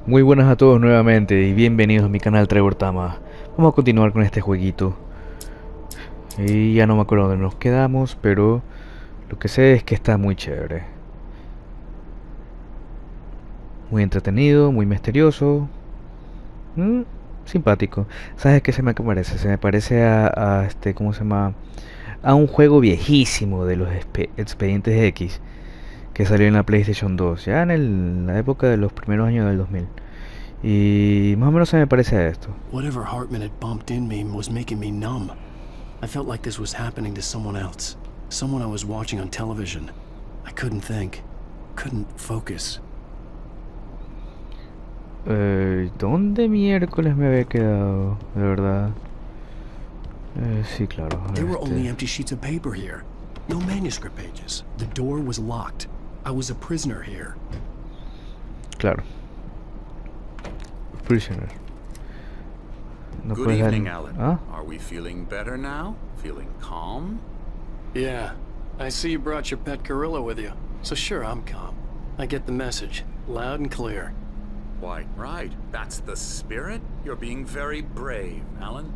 Muy buenas a todos nuevamente y bienvenidos a mi canal Trevor Tama. Vamos a continuar con este jueguito. Y ya no me acuerdo dónde nos quedamos, pero lo que sé es que está muy chévere. Muy entretenido, muy misterioso. mm, Simpático. ¿Sabes qué se me parece? Se me parece a ¿cómo se llama? A un juego viejísimo de los Expedientes X que salió en la PlayStation 2, ya en la época de los primeros años del 2000. Y más o menos se me parece a esto. Whatever Hartman had bumped in me was making me numb. I felt like this was happening to someone else. Someone I was watching on television. I couldn't think. Couldn't focus. ¿Dónde miércoles me había quedado? De verdad. Sí, claro. There were only empty sheets of paper here. No manuscript pages. The door was locked. I was a prisoner here. Claro. Prisoner. No Good puedes dar- evening, Alan. ¿Ah? Are we feeling better now? Feeling calm? Yeah. I see you brought your pet gorilla with you. So sure, I'm calm. I get the message. Loud and clear. Quite right. That's the spirit. You're being very brave, Alan.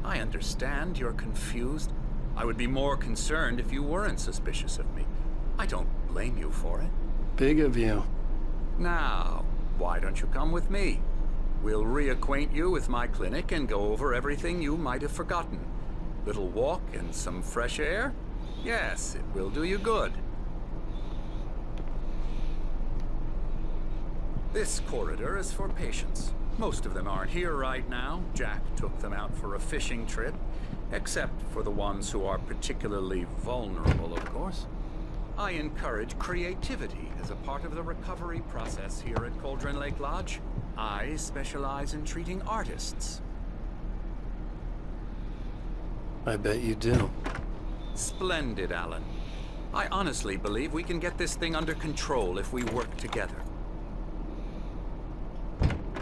I understand you're confused. I would be more concerned if you weren't suspicious of me. I don't blame you for it. Big of you. Now, why don't you come with me? We'll reacquaint you with my clinic and go over everything you might have forgotten. Little walk and some fresh air? Yes, it will do you good. This corridor is for patients. Most of them aren't here right now. Jack took them out for a fishing trip. Except for the ones who are particularly vulnerable, of course. I encourage creativity as a part of the recovery process here at Cauldron Lake Lodge. I specialize in treating artists. I bet you do. Splendid, Alan. I honestly believe we can get this thing under control if we work together.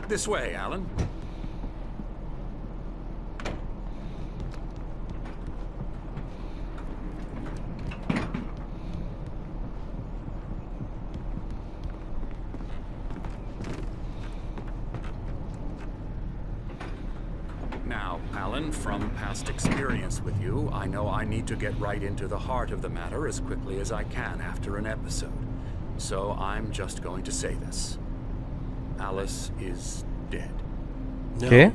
This way, Alan. Now, Alan, from past experience with you, I know I need to get right into the heart of the matter as quickly as I can after an episode. So I'm just going to say this. Alice is dead. No. ¿Qué?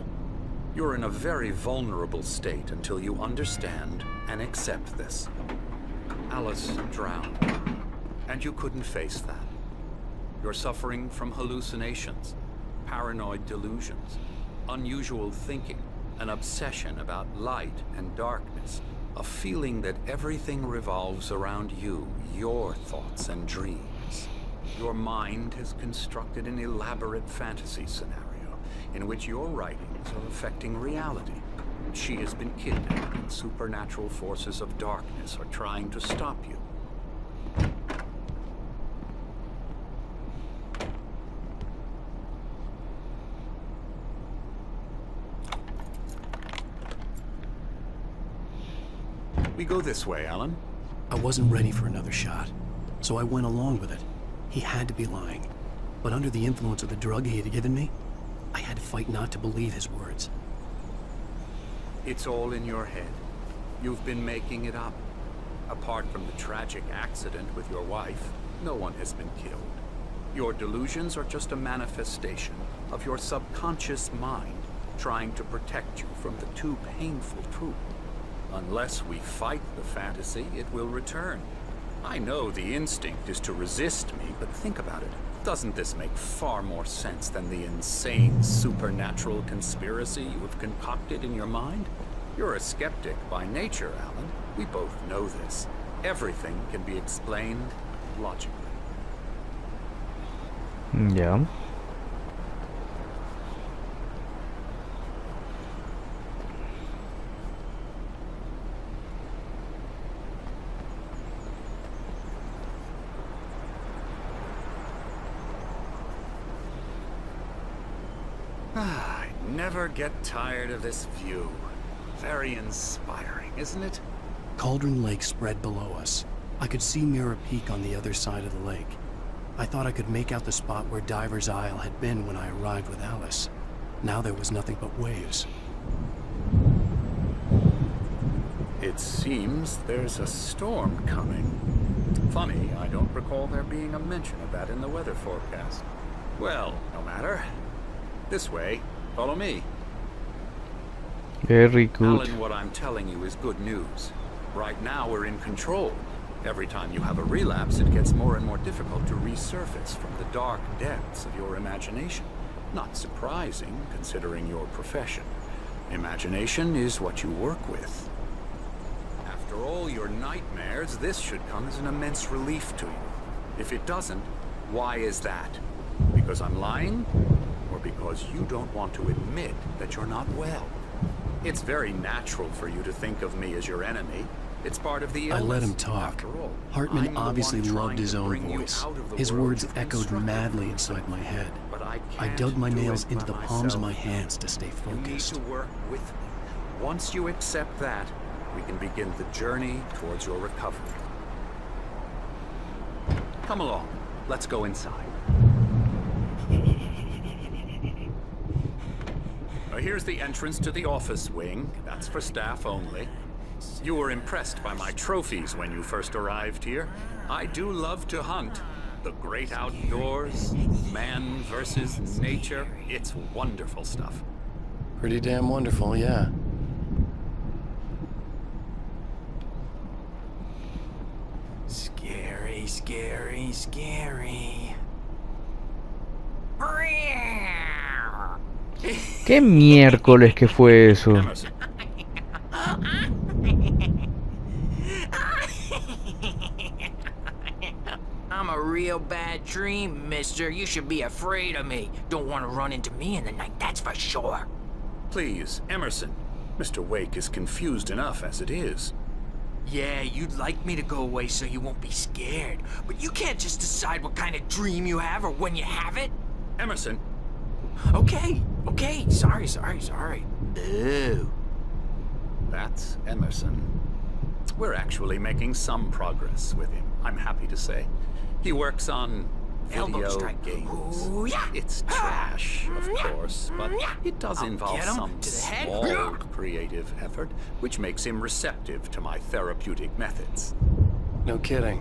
You're in a very vulnerable state until you understand and accept this. Alice drowned, and you couldn't face that. You're suffering from hallucinations, paranoid delusions, unusual thinking, an obsession about light and darkness, a feeling that everything revolves around you, your thoughts and dreams. Your mind has constructed an elaborate fantasy scenario in which your writings are affecting reality. She has been kidnapped, and supernatural forces of darkness are trying to stop you. We go this way, Alan. I wasn't ready for another shot, so I went along with it. He had to be lying. But under the influence of the drug he had given me, I had to fight not to believe his words. It's all in your head. You've been making it up. Apart from the tragic accident with your wife, no one has been killed. Your delusions are just a manifestation of your subconscious mind trying to protect you from the too painful truth. Unless we fight the fantasy, it will return. I know the instinct is to resist me, but think about it. Doesn't this make far more sense than the insane supernatural conspiracy you have concocted in your mind? You're a skeptic by nature, Alan. We both know this. Everything can be explained logically. Ya. I never get tired of this view. Very inspiring, isn't it? Cauldron Lake spread below us. I could see Mirror Peak on the other side of the lake. I thought I could make out the spot where Diver's Isle had been when I arrived with Alice. Now there was nothing but waves. It seems there's a storm coming. Funny, I don't recall there being a mention of that in the weather forecast. Well, no matter. This way. Follow me. Very good. Alan, what I'm telling you is good news. Right now we're in control. Every time you have a relapse, it gets more and more difficult to resurface from the dark depths of your imagination. Not surprising, considering your profession. Imagination is what you work with. After all your nightmares, this should come as an immense relief to you. If it doesn't, why is that? Because I'm lying? Or because you don't want to admit that you're not well? It's very natural for you to think of me as your enemy. It's part of the illness. I let him talk. Hartman obviously loved his own voice. His words echoed madly inside my head. I dug my nails into the palms of my hands to stay focused. You need to work with me. Once you accept that, we can begin the journey towards your recovery. Come along. Let's go inside. Here's the entrance to the office wing. That's for staff only. You were impressed by my trophies when you first arrived here. I do love to hunt. The great outdoors, man versus nature. It's wonderful stuff. Pretty damn wonderful, yeah. Scary, scary, scary. ¿Qué miércoles que fue eso? Emerson, I'm a real bad dream, mister. You should be afraid of me. Don't want to run into me in the night, that's for sure. please, Emerson. Mr. Wake is confused enough as it is. Yeah, you'd like me to go away so you won't be scared. But you can't just decide what kind of dream you have or when you have it. Emerson, Okay, sorry. Ooh. that's Emerson. We're actually making some progress with him, I'm happy to say. He works on Elbow video strike. games. Ooh, yeah. It's trash, of course, but it does I'll involve get him some to the head. small creative effort, which makes him receptive to my therapeutic methods. No kidding.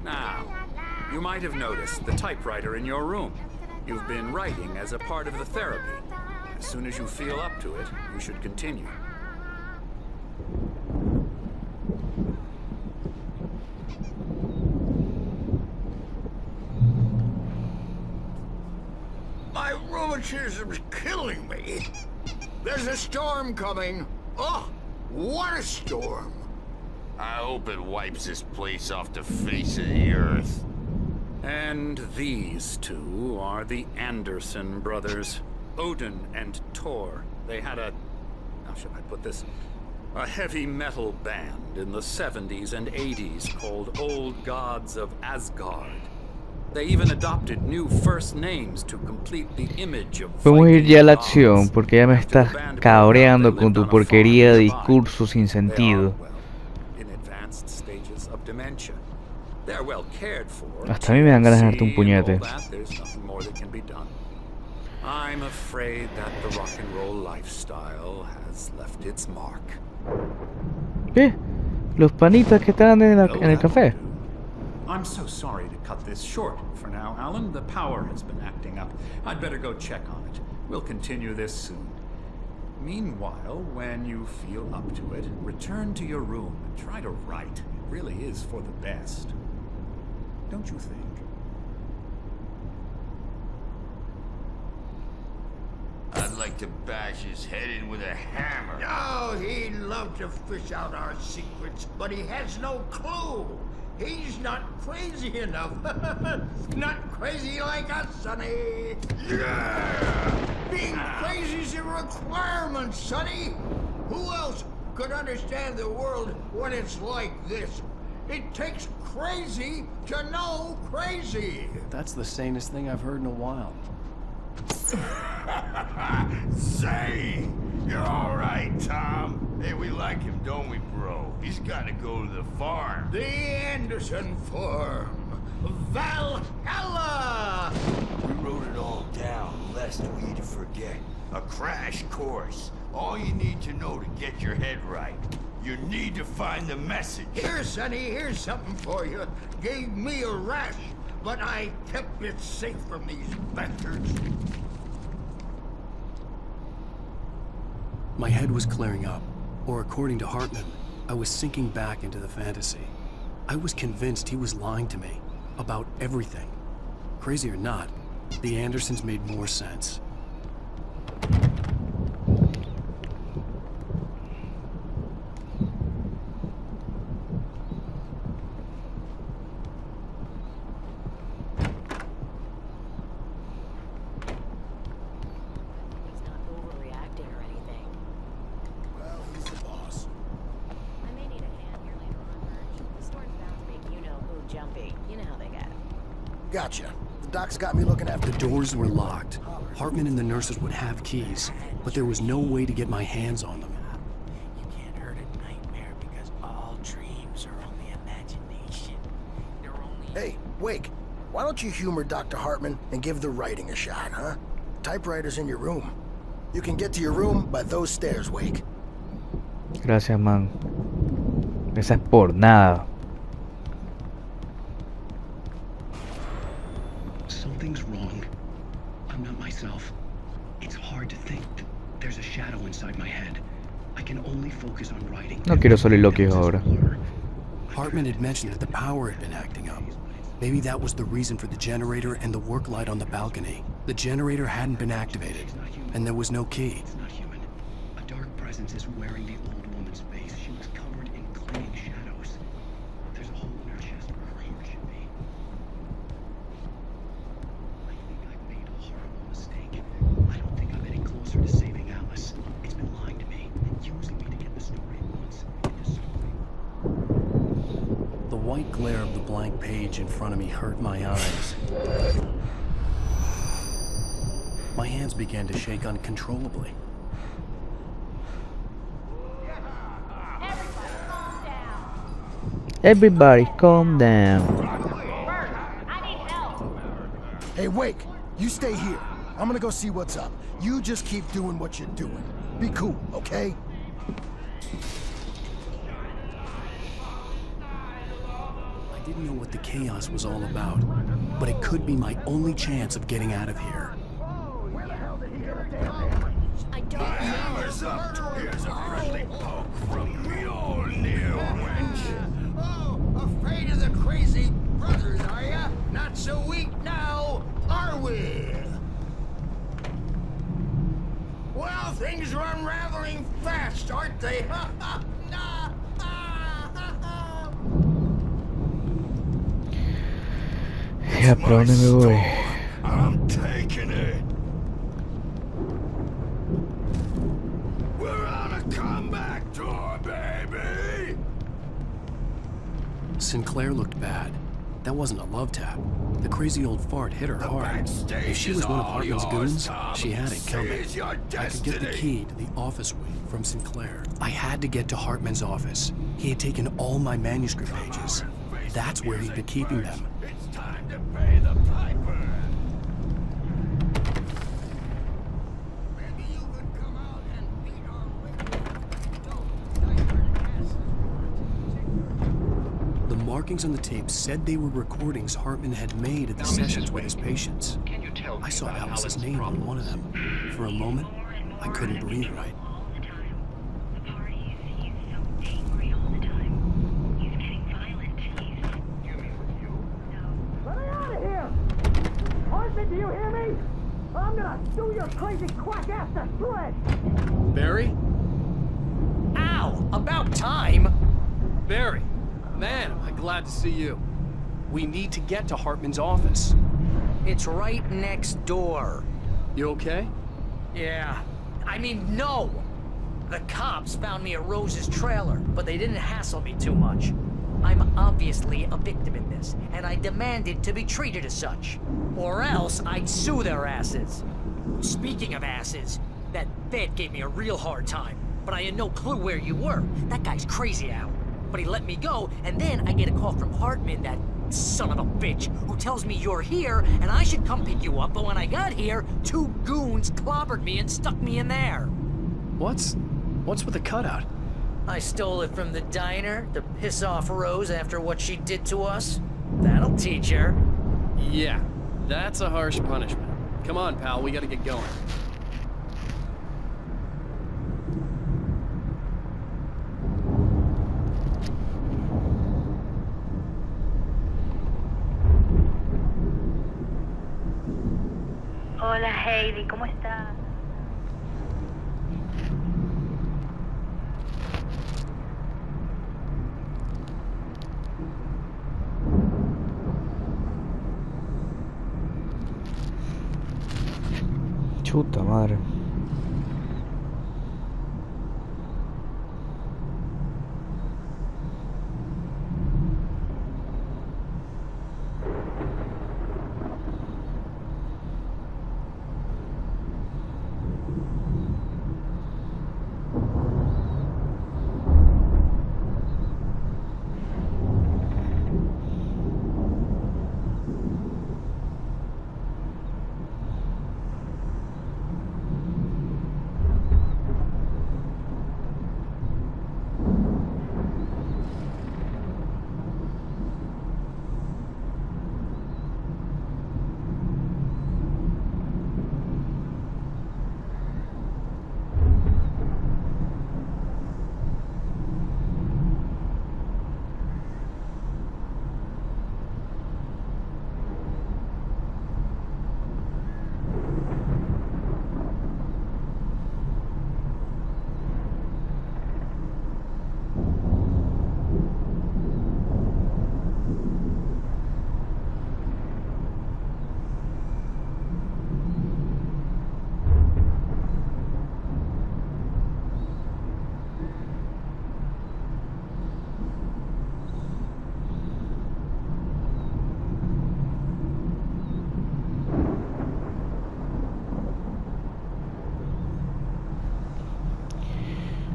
Now, you might have noticed the typewriter in your room. You've been writing as a part of the therapy. As soon as you feel up to it, you should continue. My rheumatism's killing me. There's a storm coming. Oh, what a storm. I hope it wipes this place off the face of the earth. And these two are the Anderson brothers, Odin and Thor. They had a, how should I put this? A heavy metal band in the 70s and 80s called Old Gods of Asgard. They even adopted new first names to complete the image of Podemos ir Viking ya a la gods. acción, porque ya me After estás the band broke up, cabreando they con lived tu on a porquería farm de nearby. discurso sin They are, sentido. well, in advanced stages of dementia. They're well cared for. Hasta a mí me dan ganas de darte un See, and all puñete. that, there's nothing more that can be done. I'm afraid that the rock and roll lifestyle has left its mark. ¿Qué? Los panitas que estaban en Well, el that'll café. do. I'm so sorry to cut this short for now, Alan. The power has been acting up. I'd better go check on it. We'll continue this soon. Meanwhile, when you feel up to it, return to your room and try to write. It really is for the best. Don't you think? I'd like to bash his head in with a hammer. Oh, he'd love to fish out our secrets, but he has no clue. He's not crazy enough. Not crazy like us, Sonny. Yeah! Being crazy's a requirement, Sonny. Who else could understand the world when it's like this? It takes crazy to know crazy. That's the sanest thing I've heard in a while. Say, you're all right, Tom. Hey, we like him, don't we, bro? He's got to go to the farm. The Anderson farm. Valhalla! We wrote it all down, lest we to forget. A crash course. All you need to know to get your head right. You need to find the message. Here, Sonny, here's something for you. Gave me a rash, but I kept it safe from these bastards. My head was clearing up, or according to Hartman, I was sinking back into the fantasy. I was convinced he was lying to me about everything. Crazy or not, the Andersons made more sense. He's not overreacting or anything. Well, who's the boss? I may need a hand here later on, Birch. The store's bound to make you-know-who jumpy. You know how they get. Gotcha. The doc's got me looking after The doors were locked. Hartman and the nurses would have keys, but there was no way to get my hands on them. You can't hurt a nightmare because all dreams are only imagination. They're only... Hey, Wake, why don't you humor Dr. Hartman and give the writing a shot, huh? Typewriter's in your room. You can get to your room by those stairs, Wake. Gracias, man. Esa es por nada. Something's wrong. I'm not myself. It's hard to think. There's a shadow inside my head. I can only focus on writing. No quiero soliloquios ahora. Hartman had mentioned that the power had been acting up. Maybe that was the reason for the generator and the work light on the balcony. The generator hadn't been activated, and there was no key. It's not human. A dark presence is wearing the old woman's face. She was covered in clinging shadows. There's a hole in her chest where her heart should be. I think I've made a horrible mistake. I don't think I'm any closer to saving Alice. It's been lying to me, using me to get the story it wants, and destroying. The white glare of the blank page in front of me hurt my eyes. My hands began to shake uncontrollably. Everybody calm down. Hey, Wake, you stay here. I'm gonna go see what's up. You just keep doing what you're doing. Be cool, okay? I didn't know what the chaos was all about, but it could be my only chance of getting out of here. I don't Hammer's up. Here's a friendly poke from me old new wench. Oh, afraid of the crazy brothers, are ya? Not so weak now, are we? Well, things are unraveling fast, aren't they? Ya, ¿para dónde me voy? I'm taking it. We're on a comeback tour, baby. Sinclair looked bad. That wasn't a love tap. The crazy old fart hit her hard. If she was one of Hartman's goons, she had it coming. I could get the key to the office wing from Sinclair. I had to get to Hartman's office. He had taken all my manuscript pages. That's where he'd been keeping them. It's time to pay the piper. Maybe you could come out and beat our The markings on the tape said they were recordings Hartman had made at the sessions with his patients. I saw Alice's name on one of them. For a moment, I couldn't breathe right. Let me out of here! Arthur, do you hear me? I'm gonna do your crazy quack ass to shreds! Barry? Ow! About time! Barry! Man, am I glad to see you. We need to get to Hartman's office. It's right next door. You okay? Yeah. I mean, no! The cops found me at Rose's trailer, but they didn't hassle me too much. I'm obviously a victim in this, and I demanded to be treated as such. Or else I'd sue their asses. Speaking of asses, that vet gave me a real hard time, but I had no clue where you were. That guy's crazy, Al. But he let me go, and then I get a call from Hartman, that son of a bitch, who tells me you're here and I should come pick you up, but when I got here, 2 goons clobbered me and stuck me in there. What's with the cutout? I stole it from the diner to piss off Rose after what she did to us. That'll teach her. Yeah, that's a harsh punishment. Come on, pal, we gotta get going. Hola Heidi, ¿cómo estás? Chuta madre.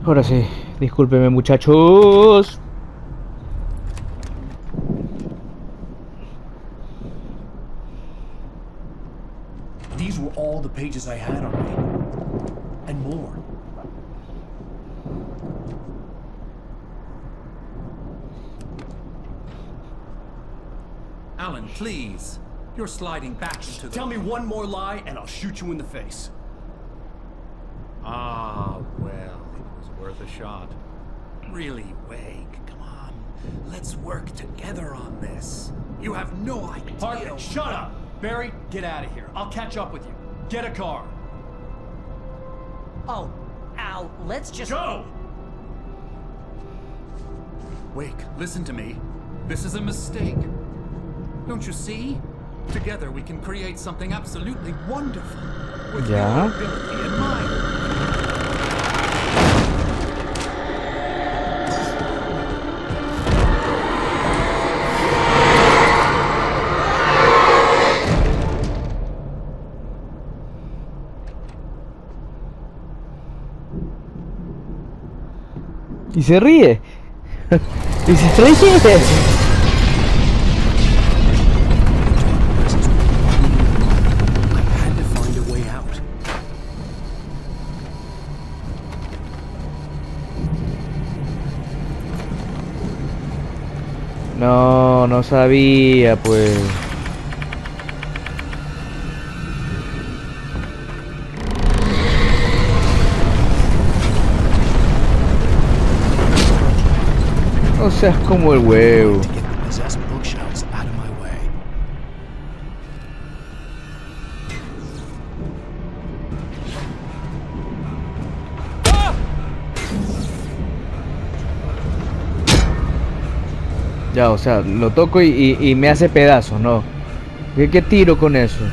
Ahora sí, discúlpeme muchachos. These were all the pages I had on me. And more. Alan, please. You're sliding back into the... Tell me one more lie and I'll shoot you in the face. Ah, well, it was worth a shot. Really, Wake, come on. Let's work together on this. You have no idea... Hartman, shut up! Barry, get out of here. I'll catch up with you. Get a car. Oh, Al, let's just... Go! Wake, listen to me. This is a mistake. Don't you see? Together we can create something absolutely wonderful. With your ability and mine. Y se ríe. Y se ríe. No, no sabía, pues. No seas como el huevo. Ya, o sea, lo toco y me hace pedazos, ¿no? ¿Qué tiro con eso?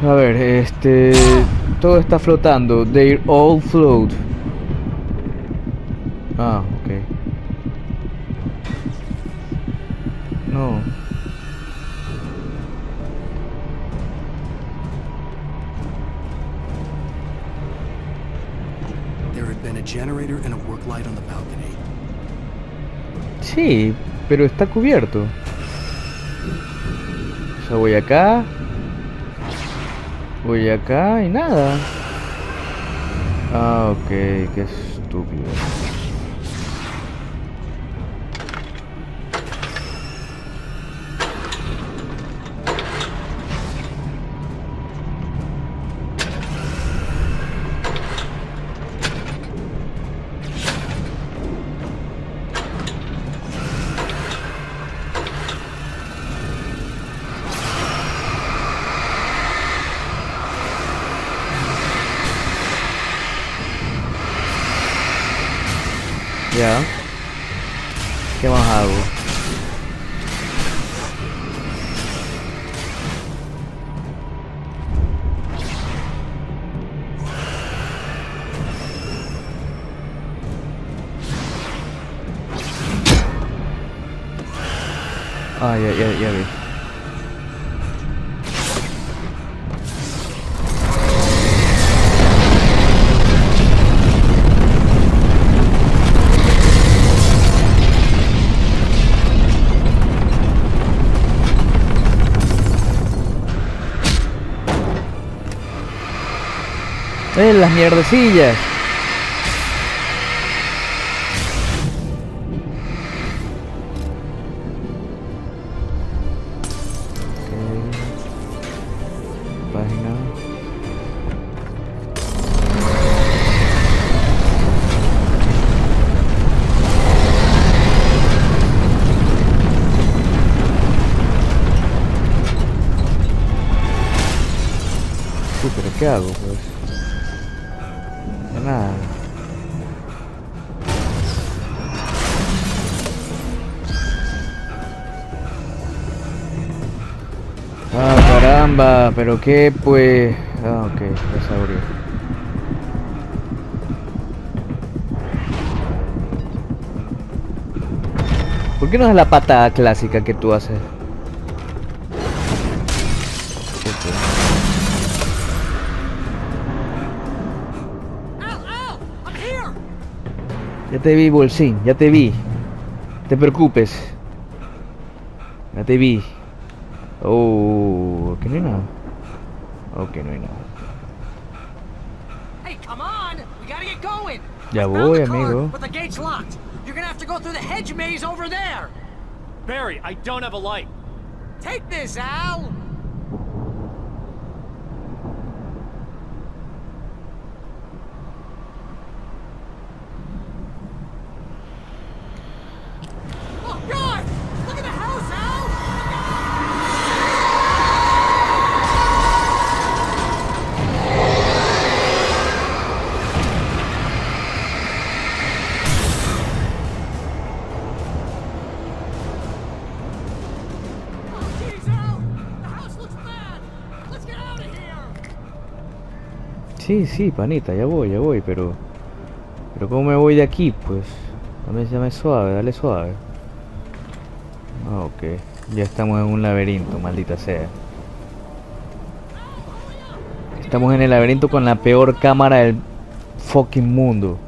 A ver, todo está flotando. They all float. Ah, ok. No. Then a generator and a work light on the balcony. Sí, pero está cubierto. O sea, voy acá y nada. Ah, ok, qué estúpido. Ya. ¿Qué más hago? Ah, ya vi. Las mierdecillas. Página. Sí, pero ¿qué hago, pues? Nada. Ah, caramba, pero qué pues. Ah, ok, ya se abrió. ¿Por qué no es la patada clásica que tú haces? Ya te vi, Bolsín, ya te vi. No te preocupes. Ya te vi. Oh, que no hay nada. Ok, no hay nada. Hey, come on! We gotta get going! Ya I found voy, the car, amigo. but the gate's locked. You're gonna have to go through the hedge maze over there. Barry, I don't have a light. Take this, Al! Oh, God! Look at the house, Al! Oh, jeez, Al! The house looks bad! Let's get out of here! Sí, panita, ya voy, pero ¿cómo me voy de aquí, pues? Dame suave, dale suave. Ah, ok. Ya estamos en un laberinto, maldita sea. Estamos en el laberinto con la peor cámara del fucking mundo.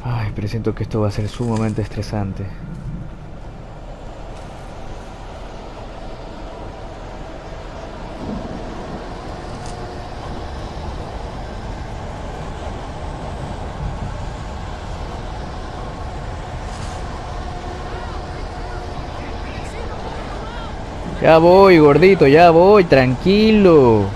Ay, presiento que esto va a ser sumamente estresante. Ya voy, gordito, ya voy, tranquilo.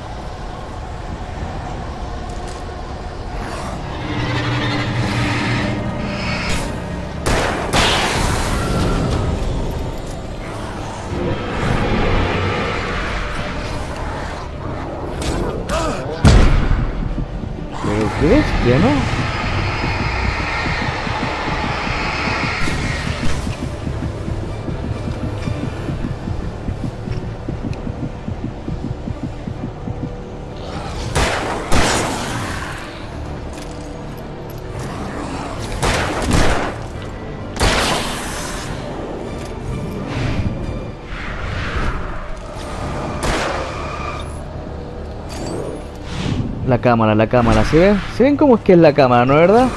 La cámara, ¿se ven? ¿Se ven cómo es que es la cámara, no es verdad?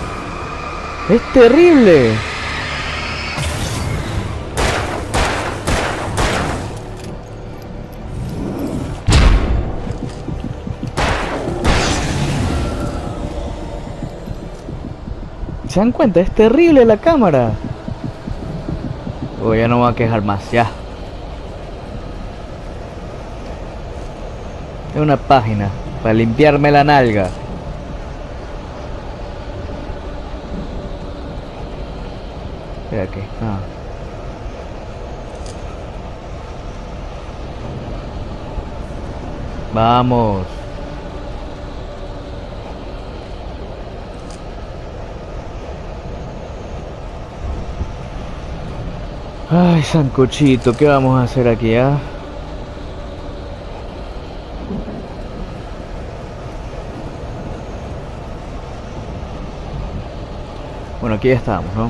¡Es terrible! ¿Se dan cuenta? Es terrible la cámara. Oh, ya no me voy a quejar más, ya. Es una página para limpiarme la nalga. Espera que, Vamos. Ay, sancochito, ¿qué vamos a hacer aquí, Bueno, aquí ya estamos, ¿no?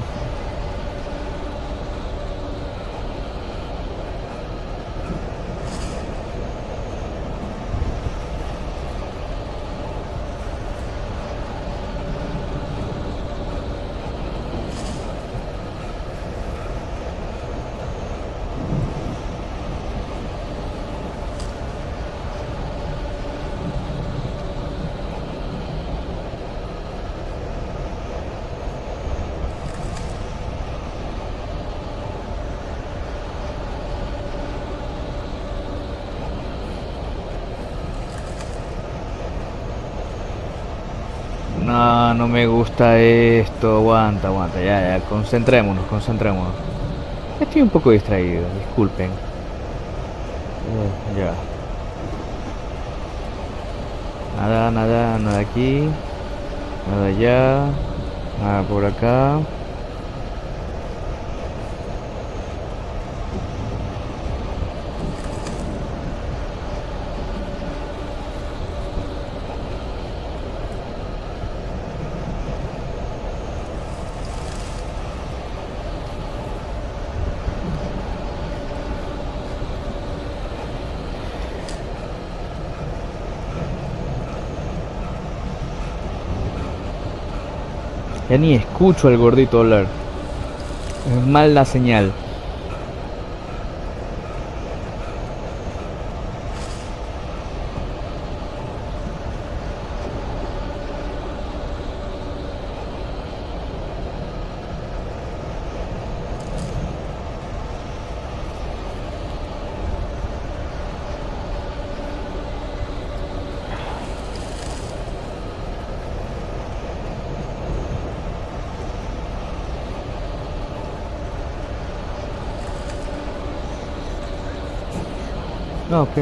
No, no me gusta esto. Aguanta, aguanta. Ya, ya. Concentrémonos, concentrémonos. Estoy un poco distraído, disculpen. Ya. Nada, nada, nada aquí. Nada allá. Nada por acá. Ya ni escucho al gordito hablar. Es mala señal. No, ok.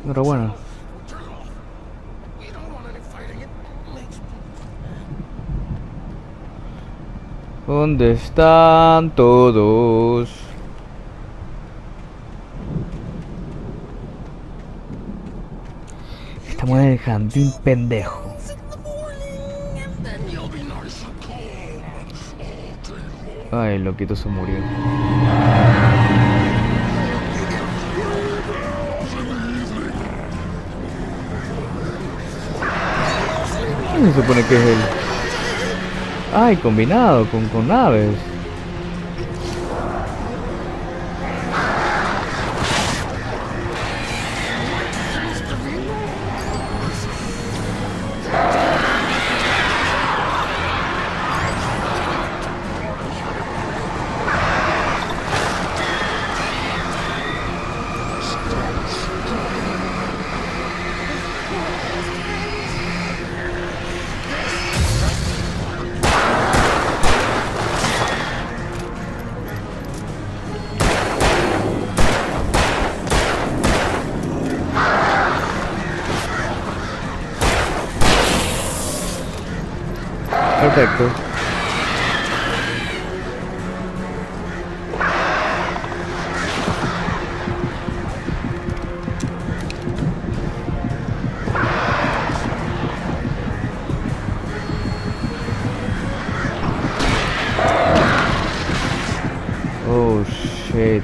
Enhorabuena. ¿Dónde están todos? Estamos en el jardín pendejo. Ay, el loquito se murió. ¿Quién se supone que es él? Ay, combinado con naves. Perfecto. Oh shit.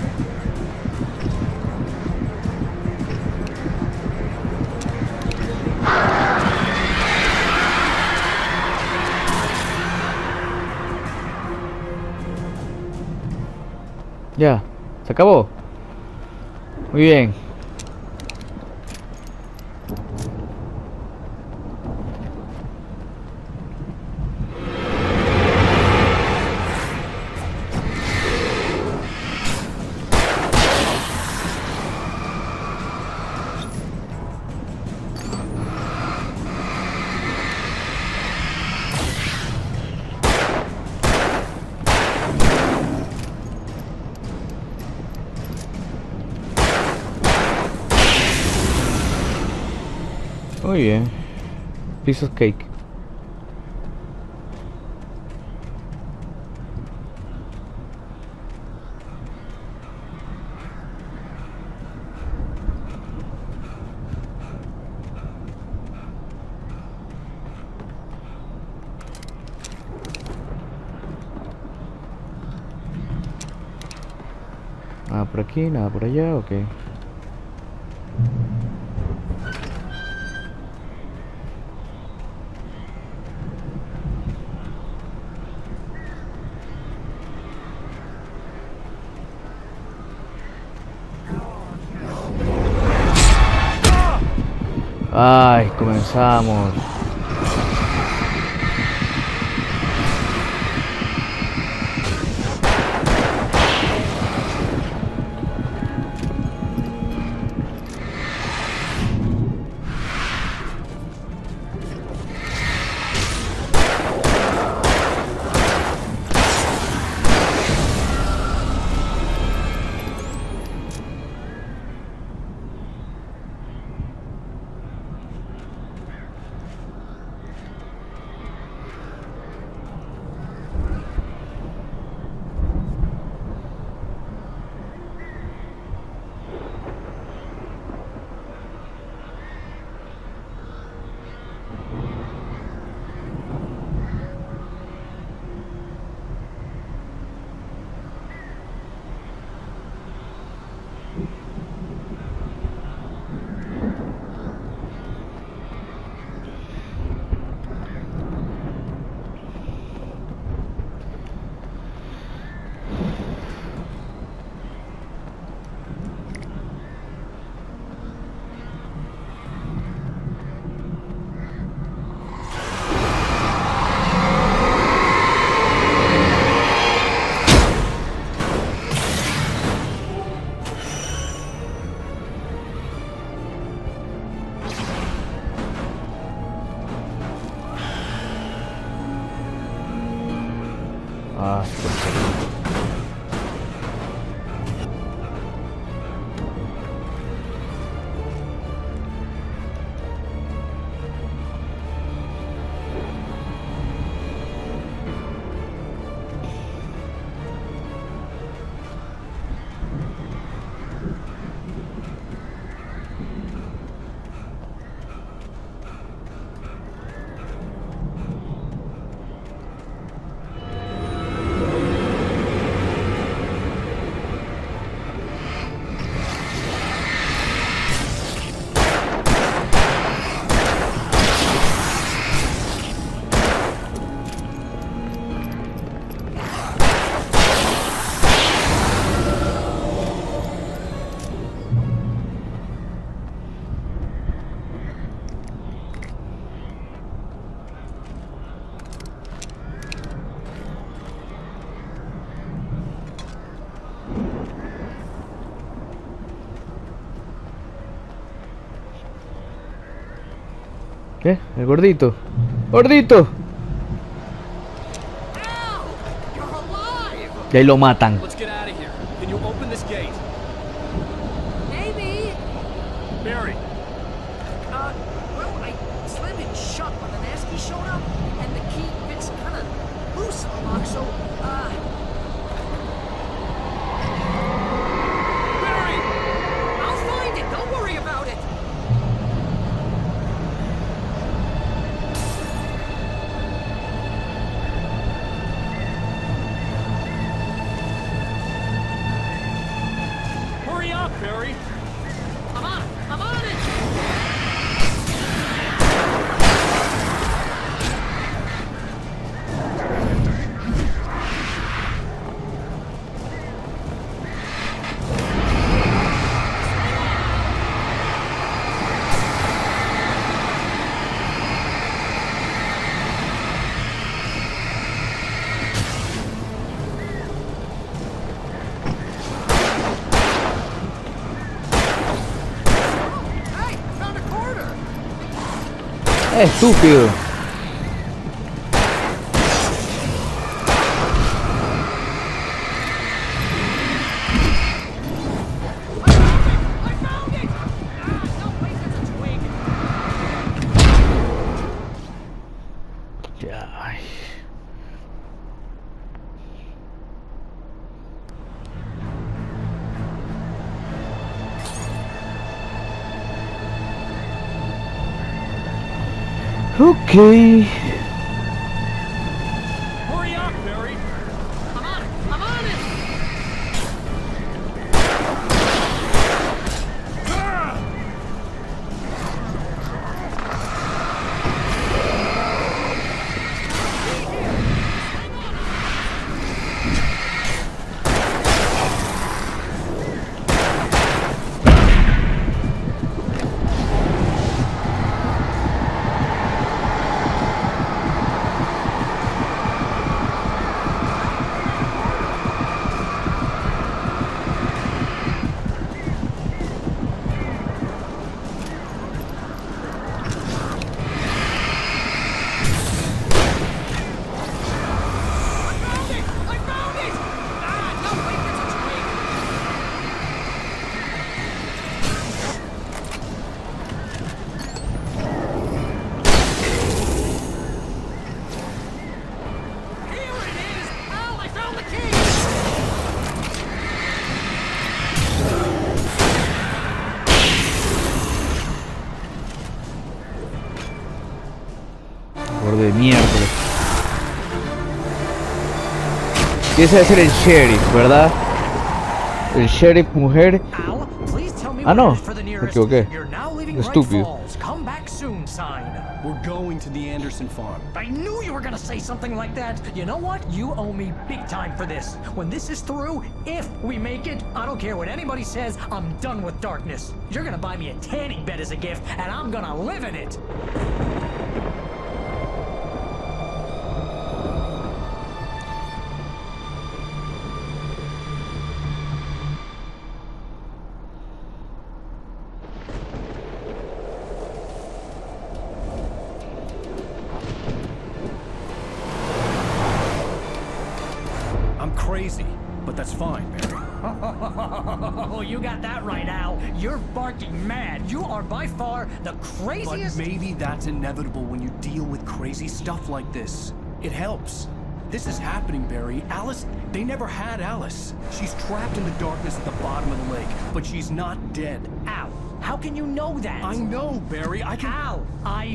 Ya, se acabó. Muy bien. Muy bien. Piece of cake. Nada por aquí, nada por allá, ok. Ay, comenzamos. Ah, perfecto. ¿Qué? El gordito. ¡Gordito! Y ahí lo matan. Let's get out of here. Can you open this gate? Maybe. Barry. Well, I slammed it shut when the nasty showed up, and the key fits kind of loose on the lock, so, Barry! I'll find it. Don't worry about it. Estúpido. Ya, ay. Okay. Hurry up, Barry! I'm on it! I'm on it! Por de miércoles. Y ese debe ser el sheriff, ¿verdad? El sheriff mujer. Al, please tell me Ah, no. what it is for the Me nearest. equivoqué. You're now leaving Bright Estúpido. Falls. Come back soon sign. We're going to the Anderson farm. I knew you were gonna say something like that. You know what? You owe me big time for this. When this is through, if we make it, I don't care what anybody says, I'm done with darkness. You're gonna buy me a tanning bed as a gift, and I'm gonna live in it. I'm crazy, but that's fine, Barry. Oh, you got that right, Al. You're barking mad. You are by far the But craziest. maybe that's inevitable when you deal with crazy stuff like this. It helps. This is happening, Barry. Alice, they never had Alice. She's trapped in the darkness at the bottom of the lake, but she's not dead. Al, how can you know that? I know, Barry. I can... Al,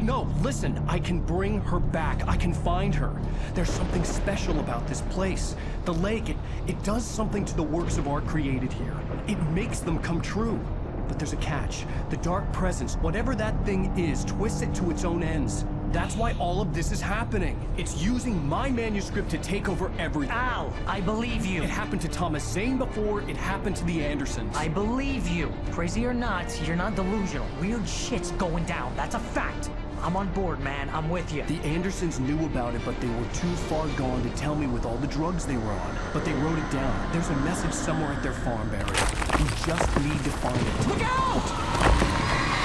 No, listen. I can bring her back. I can find her. There's something special about this place. The lake, it does something to the works of art created here. It makes them come true. But there's a catch. The dark presence, whatever that thing is, twists it to its own ends. That's why all of this is happening. It's using my manuscript to take over everything. Al, I believe you. It happened to Thomas Zane before, it happened to the Andersons. I believe you. Crazy or not, you're not delusional. Weird shit's going down. That's a fact. I'm on board, man. I'm with you. The Andersons knew about it, but they were too far gone to tell me with all the drugs they were on. But they wrote it down. There's a message somewhere at their farm, Barry. We just need to find it. Look out!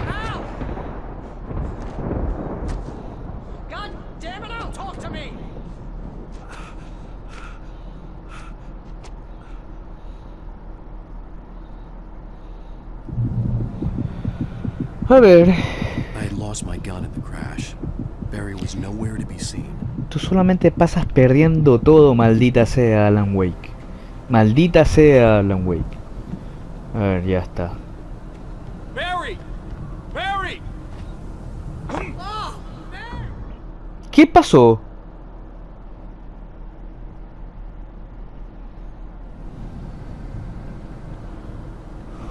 Al! God damn it, Al, talk to me! A ver. I had lost my gun in the crash. Barry was nowhere to be seen. Tú solamente pasas perdiendo todo, maldita sea Alan Wake. Maldita sea Alan Wake. A ver, ya está. Barry! Barry! Oh, man! ¿Qué pasó?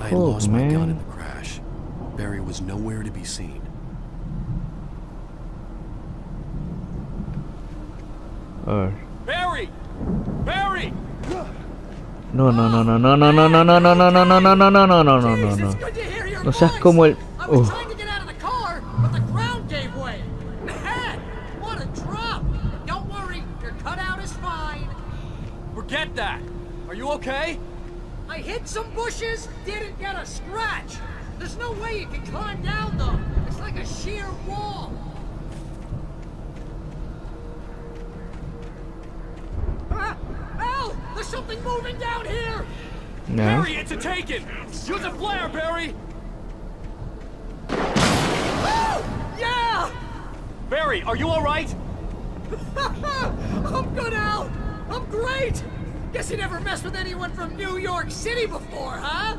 I had Oh, lost my gun man. in the crash. Barry was nowhere to be seen. A ver. Barry! Barry! No, no, no, no, no, no, no, no, no, no, no, no, no, no, no, no, no, no, no, Jeez, no. it's good to hear your No seas voice. como el... I was Oh. trying to get out of the car, but the ground gave way. Man, what a drop! Don't worry, you're forget that. Are you okay? I hit some bushes, didn't get a scratch. There's no way you can climb down, though. It's like a sheer wall. Al! There's something moving down here! No. Barry, it's a taken! Use a flare, Barry! Yeah! Barry, are you alright? I'm good, Al! I'm great! Guess you never messed with anyone from New York City before, huh?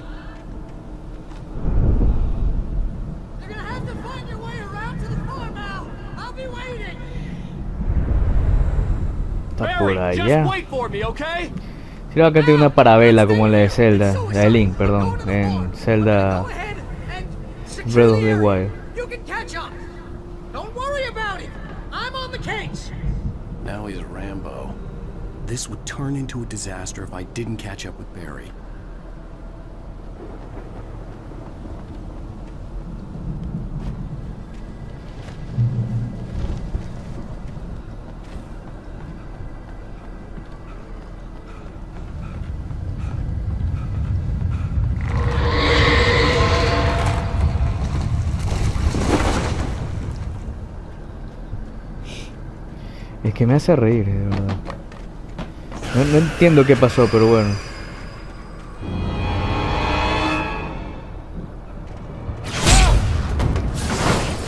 You're gonna have to find your way around to the farm, Al. I'll be waiting. Está por Barry, allá. just wait for me, okay? Sí, acá tiene una parabela como la de Zelda, la de Link, perdón, en Zelda Go ahead and secure Breath of the the area. Wild. You can catch up. Don't worry about it. I'm on the case. Now he's Rambo. This would turn into a disaster if I didn't catch up with Barry. Es que me hace reír, de verdad. No entiendo qué pasó, pero bueno.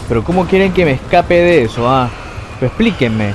Pero ¿cómo quieren que me escape de eso? Ah, pues explíquenme.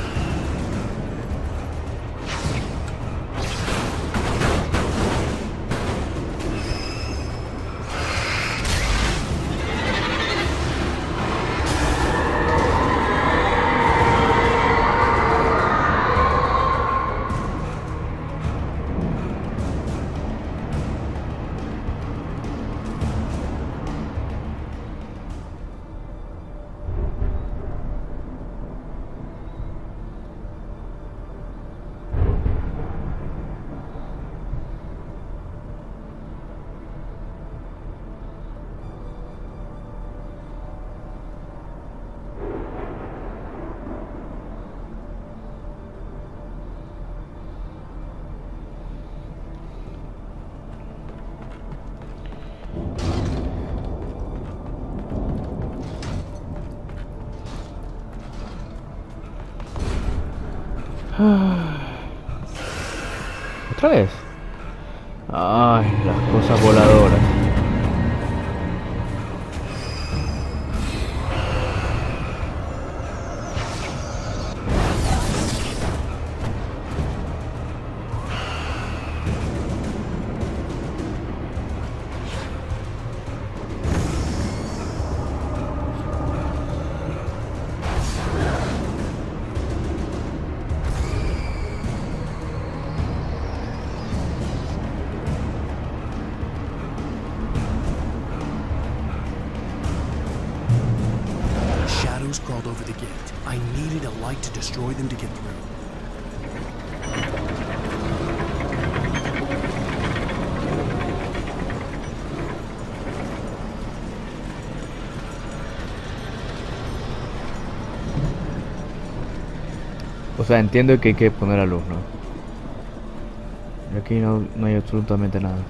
¿Otra vez? Ay, las cosas voladoras. Shadows crawled over the gate. I needed a light to destroy them to get through. O sea, entiendo que hay que poner a luz, ¿no? Y aquí no hay absolutamente nada.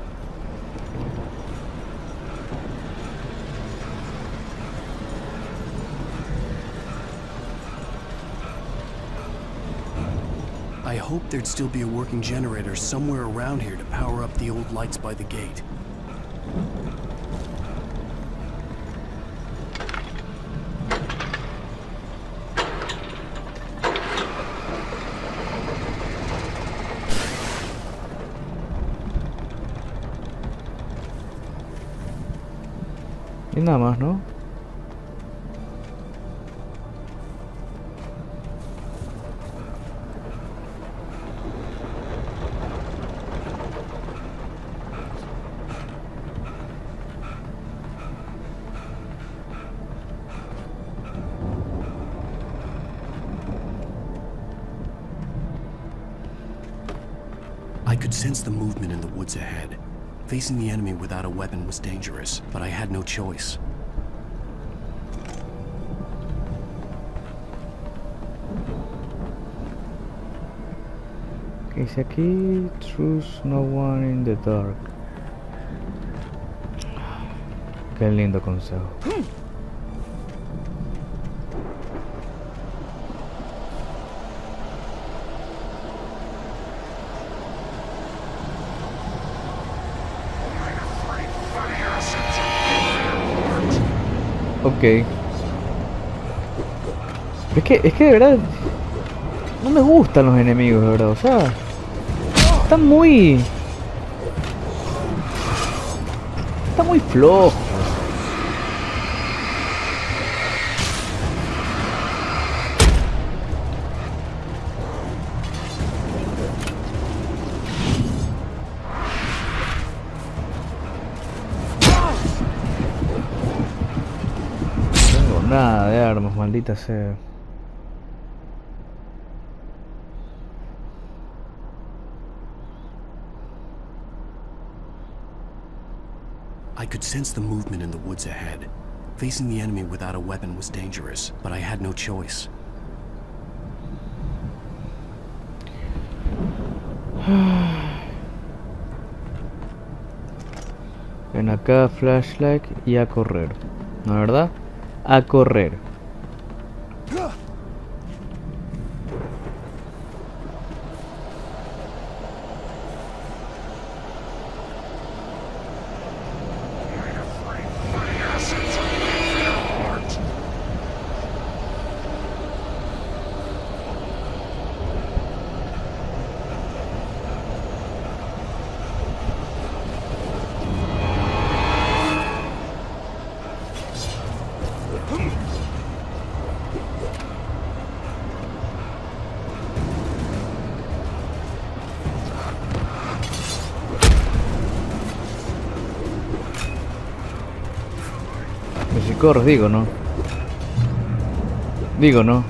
I hoped there'd still be a working generator somewhere around here to power up the old lights by the gate. Y nada más, ¿no? I could sense the movement in the woods ahead. Facing the enemy without a weapon was dangerous, but I had no choice. ¿Qué dice aquí? Trust no one in the dark. Qué lindo consejo. Ok. Es que de verdad no me gustan los enemigos, de verdad. O sea, están muy flojos. No tengo nada de armas, maldita sea. I could sense the movement in the woods ahead. Facing the enemy without a weapon was dangerous, but I had no choice. Ven acá, flashlight y a correr. ¿No, verdad? A correr. Si corres, digo, ¿no? Digo, ¿no?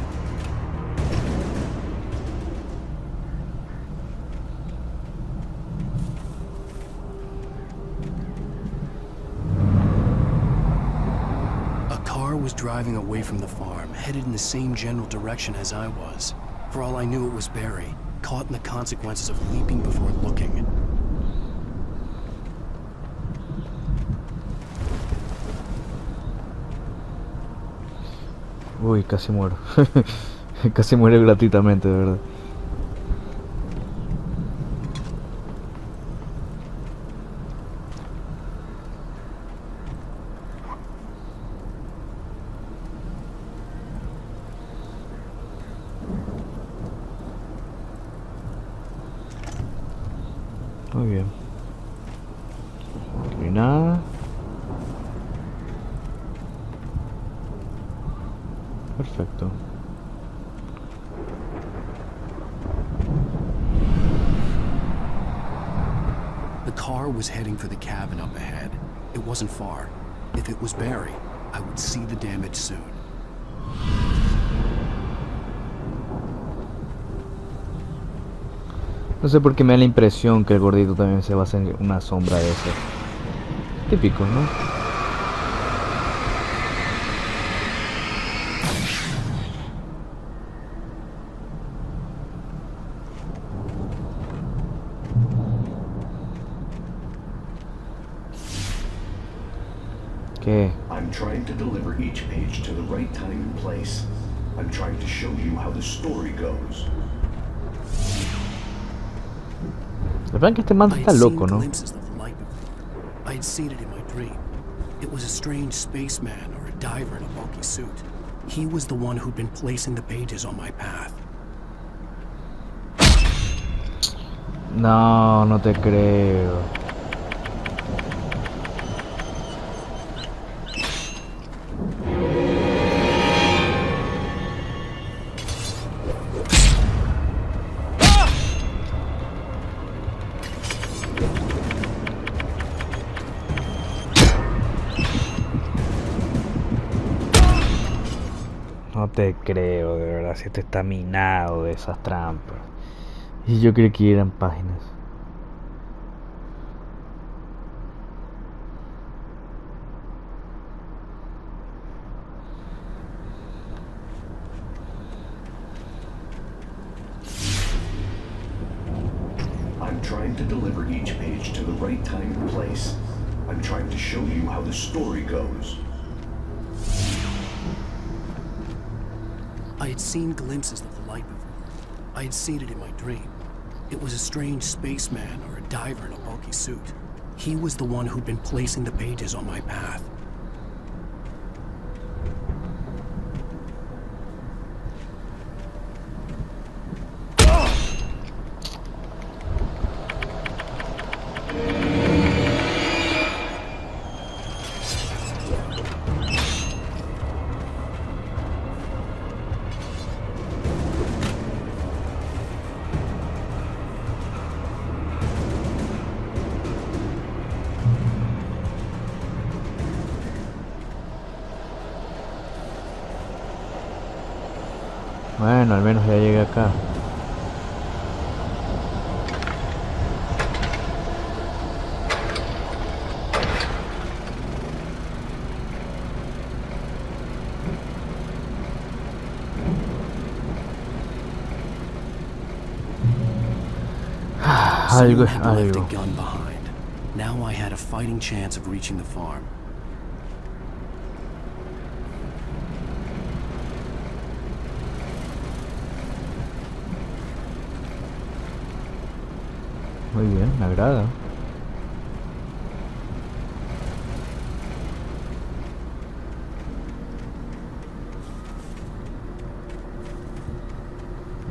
A car was driving away from the farm, headed in the same general direction as I was. For all I knew, it was Barry, caught in the consequences of leaping before looking. Uy, casi muero. Casi muero gratuitamente, de verdad. Muy bien. Aquí no hay nada. Perfecto. The car was heading for the cabin up ahead. It wasn't far. If it was Barry, I would see the damage soon. No sé por qué me da la impresión que el gordito también se va a hacer una sombra de ese. Típico, ¿no? ¿Qué? I'm trying to deliver each page to the right time and place. I'm trying to show you how the story goes. La verdad que este man está loco, ¿no? I had seen it in my dream. It was a strange spaceman or a diver in a bulky suit. He was the one who'd been placing the pages on my path. No, no te creo. No te creo, de verdad, si esto está minado de esas trampas. Y yo creí que eran páginas. I'm trying to deliver each page to the right time and place. I'm trying to show you how the story goes. I had seen glimpses of the light before. I had seen it in my dream. It was a strange spaceman or a diver in a bulky suit. He was the one who'd been placing the pages on my path. Bueno, al menos ya llegué acá. Someone had left a gun behind. Now I had a fighting chance of reaching the farm. Muy bien, me agrada.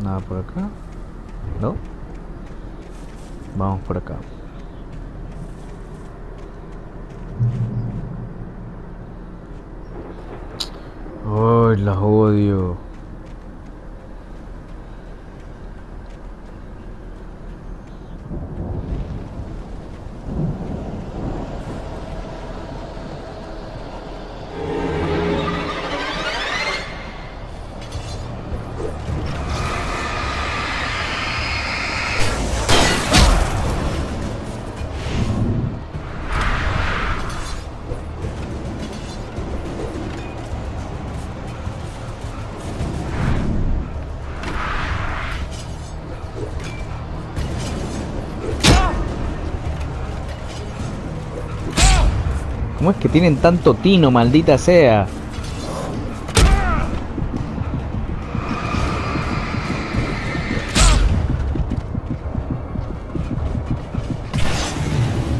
Nada por acá. No. Vamos por acá. Ay, las odio. ¿Cómo es que tienen tanto tino, maldita sea?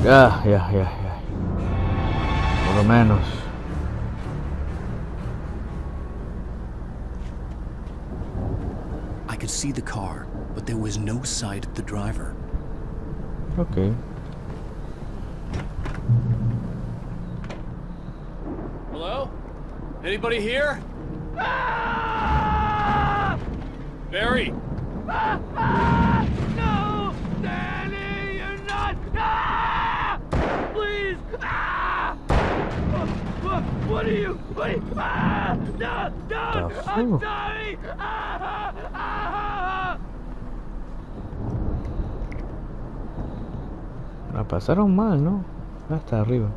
Ya. Por lo menos. I could see the car, but there was no sight of the driver. Okay. Hello? Anybody here? Barry! No! Danny, you're not! Ah! Please! Ah! What are you? Ah! No! Don't! I'm sorry! Ah! Ah! La pasaron mal, ¿no? Hasta arriba.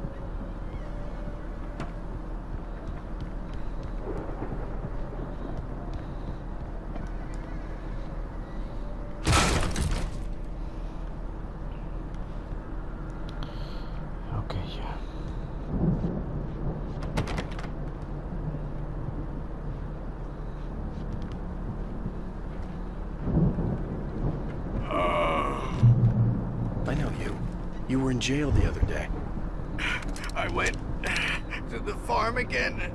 You were in jail the other day. I went to the farm again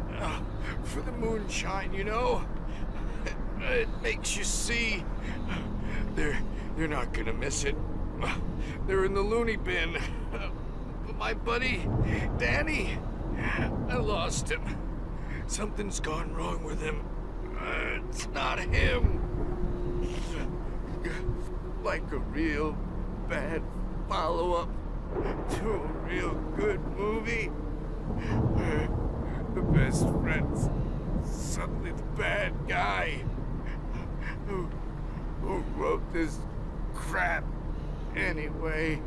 for the moonshine, you know? It makes you see. They're not gonna miss it. They're in the loony bin. But my buddy, Danny, I lost him. Something's gone wrong with him. It's not him. Like a real bad follow-up to a real good movie where the best friend's suddenly the bad guy who wrote this crap anyway.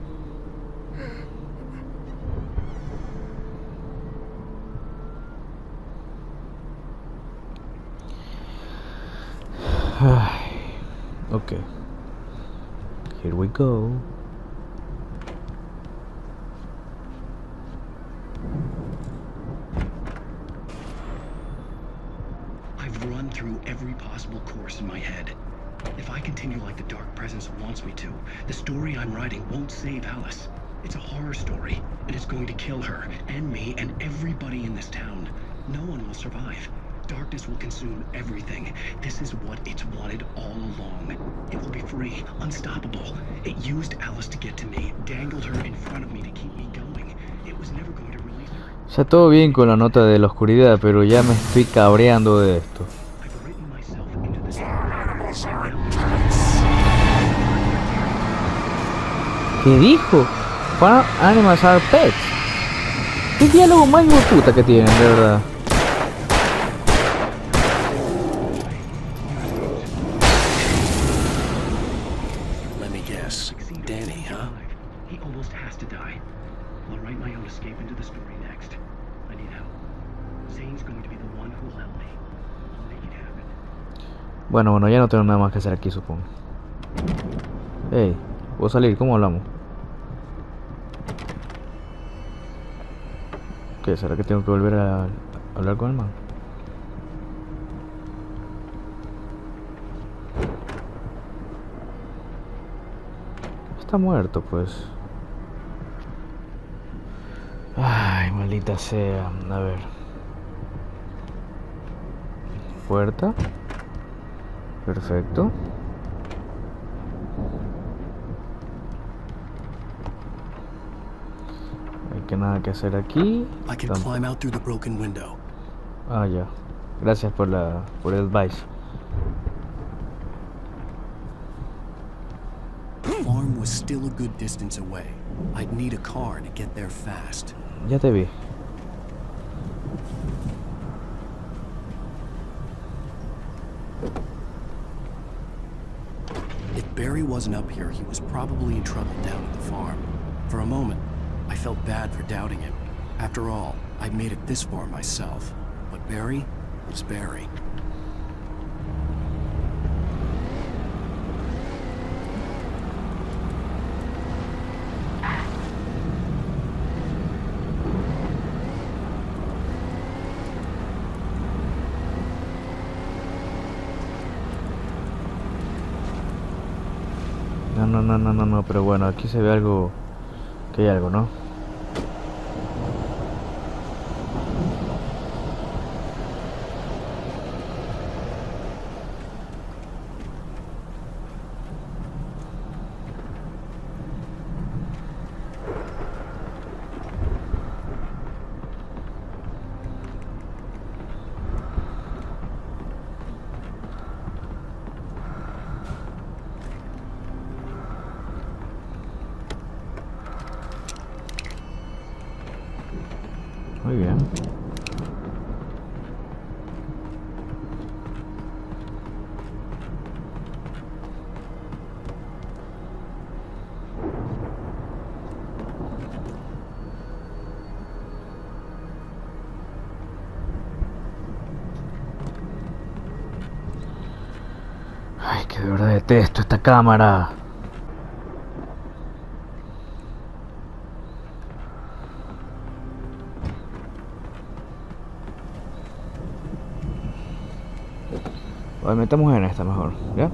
Okay, here we go. through every possible course in my head. If I continue like the Dark Presence wants me to, the story I'm writing won't save Alice. It's a horror story, and it's going to kill her, and me, and everybody in this town. No one will survive. Darkness will consume everything. This is what it's wanted all along. It will be free, unstoppable. It used Alice to get to me, dangled her in front of me to keep me going. It was never going to release her. O sea, todo bien con la nota de la oscuridad, pero ya me estoy cabreando de esto. I've written myself into this. ¿Qué dijo? Farm animals are pets. ¿Qué diálogo más hijo de puta que tienen, de verdad? Let me guess. Danny, huh? He almost has to die. I'll write my own escape into the story next. I need help. Zane's going to be the one who'll help me. I'll make it happen. Bueno, ya no tengo nada más que hacer aquí, supongo. Hey, ¿puedo salir? ¿Cómo hablamos? ¿Qué? ¿Será que tengo que volver a hablar con el man? Está muerto, pues. Ay, maldita sea. A ver. Puerta. Perfecto. Hay que nada que hacer aquí. I can climb out through the broken window. Ah, ya. Gracias por el advice. The farm was still a good distance away. I'd need a car to get there fast. Ya te vi. If Barry wasn't up here, he was probably in trouble down at the farm. For a moment, I felt bad for doubting him. After all, I'd made it this far myself. But Barry was Barry. No, pero bueno, aquí se ve algo, que hay algo, ¿no? Muy bien. Ay, que de verdad detesto esta cámara. Vale, metamos en esta mejor, ¿ya?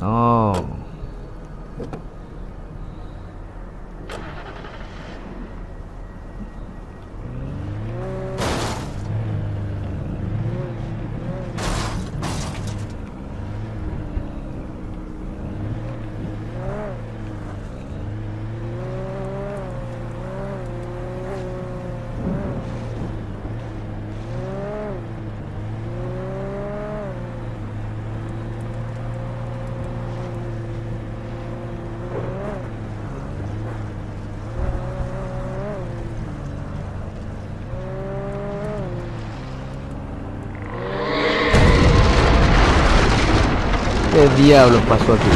Oh. ¿Qué diablos pasó aquí?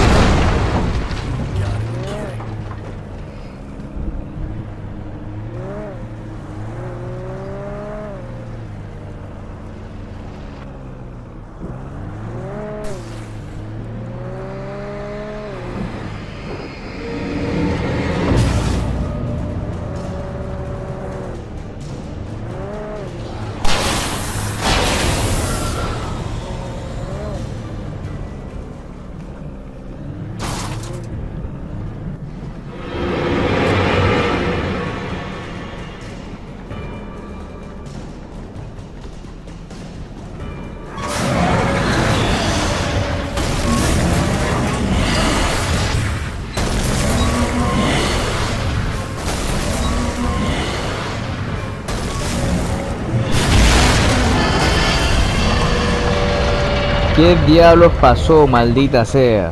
¿Qué diablos pasó, maldita sea?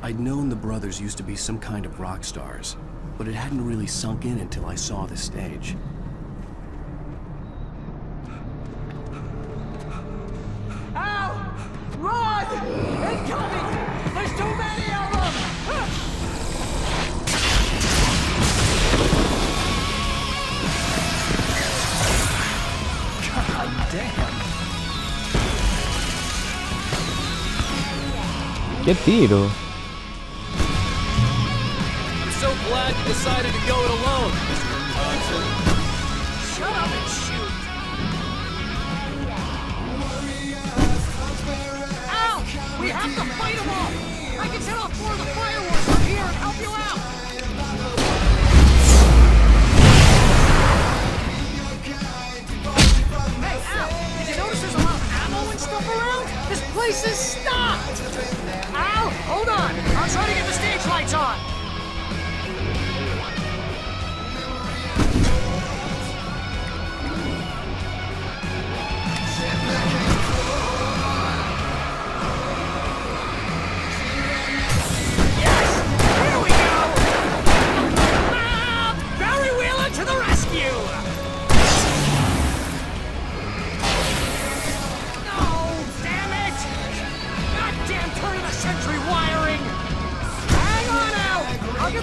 I'd known the brothers used to be some kind of rock stars, but it hadn't really sunk in until I saw the stage. Al! Run! Incoming! There's too many of them! God damn! ¿Qué tiro? I'm so glad you decided to go it alone, Mr. Johnson. Shut up and shoot! Al! We have to fight them all! I can set off more of the fireworks from here and help you out! Hey, Al! Did you notice there's a lot of ammo and stuff around? This place is stocked! Al, hold on! I'll try to get the stage lights on!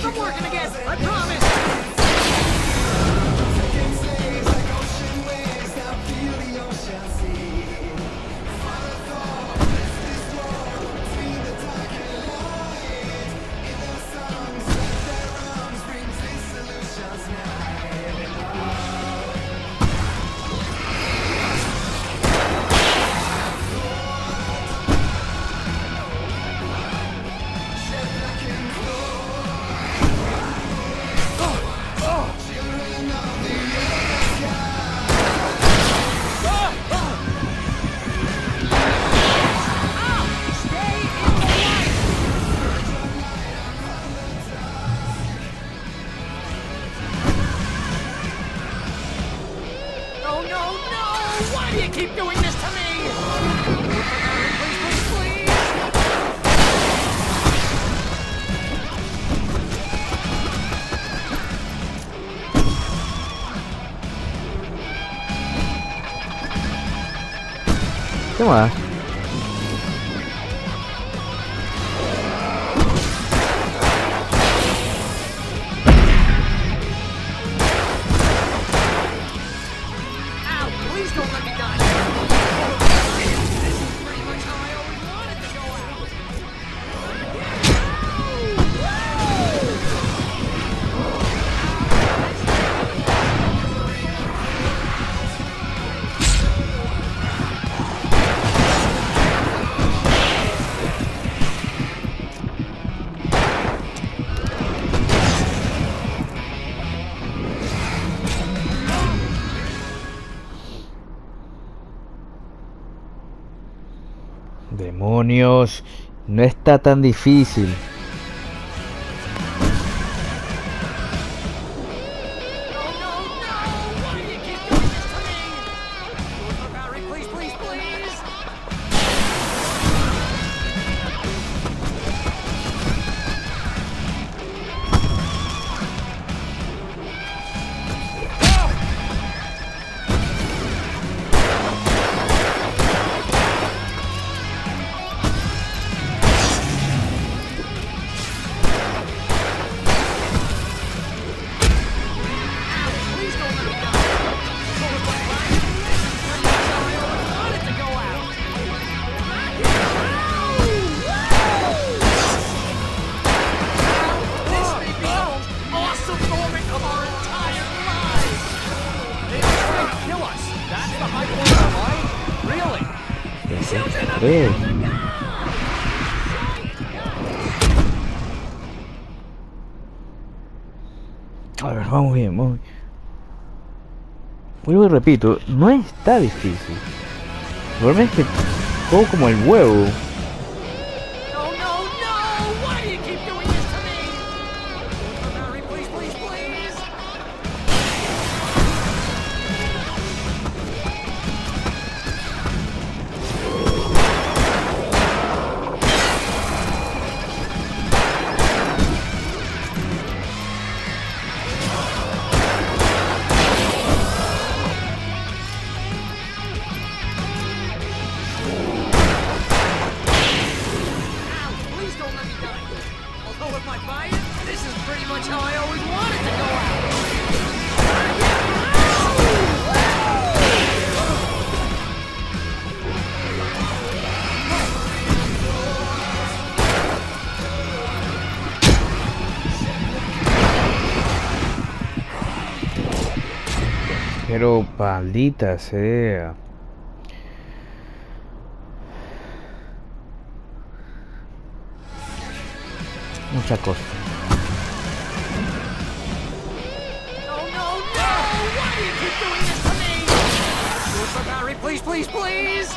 I'm working again, I promise! Keep doing this to me! Please, please, please! ¿Qué más? Demonios, no está tan difícil. 3. A ver, vamos bien, vamos bien. Vuelvo y repito, no está difícil. El problema es que juego como el huevo. No, no, no! Why do you keep doing this to me? Mary, please, please, please! Please don't let me die. Although if I buy it, this is pretty much how I always wanted to go out. Pero maldita sea. Mucha cosa. No, no, no! Why do you keep doing this to me? Do it for Mary, please, please, please!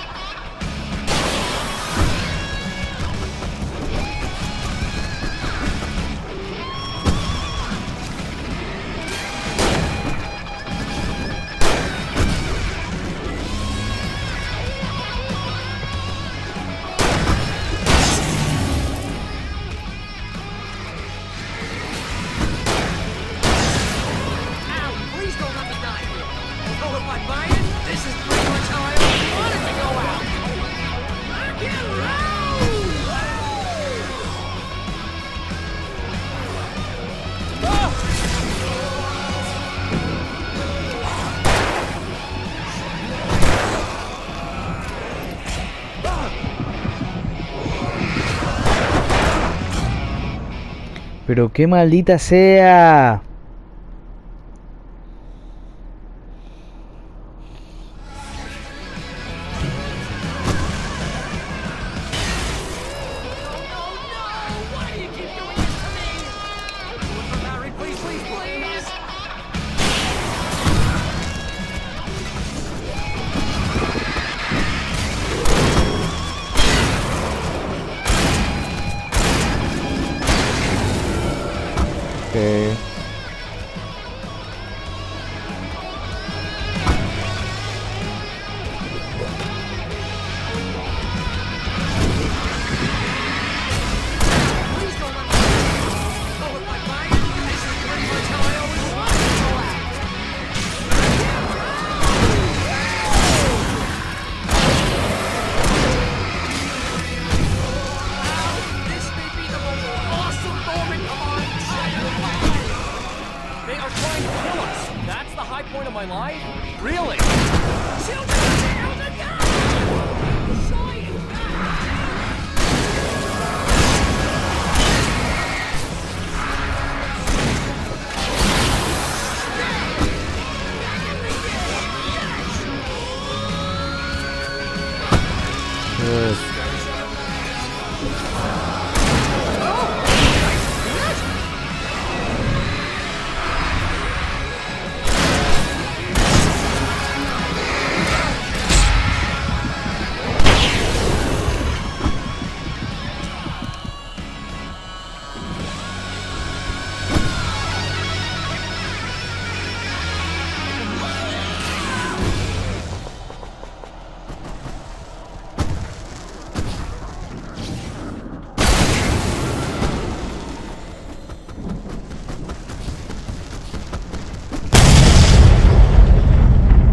Ow, please don't let me die here. Although if I buy it, this is pretty much how I always wanted to go out. Rock and roll! Pero qué maldita sea. Why do you keep doing this to me? Do it for Mary, please, please, please! Okay. Please don't let me die. Although if I buy it, this is pretty much how I always wanted to go out. This may be the most awesome moment of our entire life. They are trying to kill us. That's the high point of my life? Really?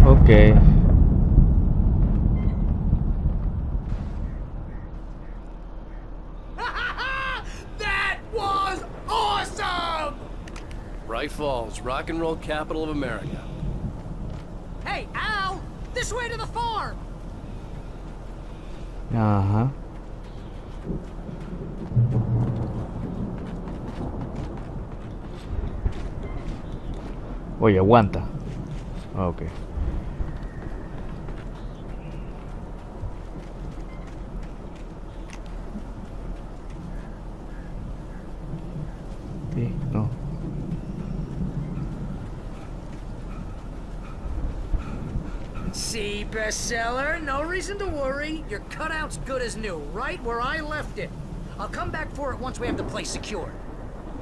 Okay. That was awesome! Bright Falls, rock and roll capital of America. Hey, Al! This way to the farm! Ajá. Oye, aguanta. Ok. Sí, no. See, bestseller? No reason to worry. Your cutout's good as new, right where I left it. I'll come back for it once we have the place secured.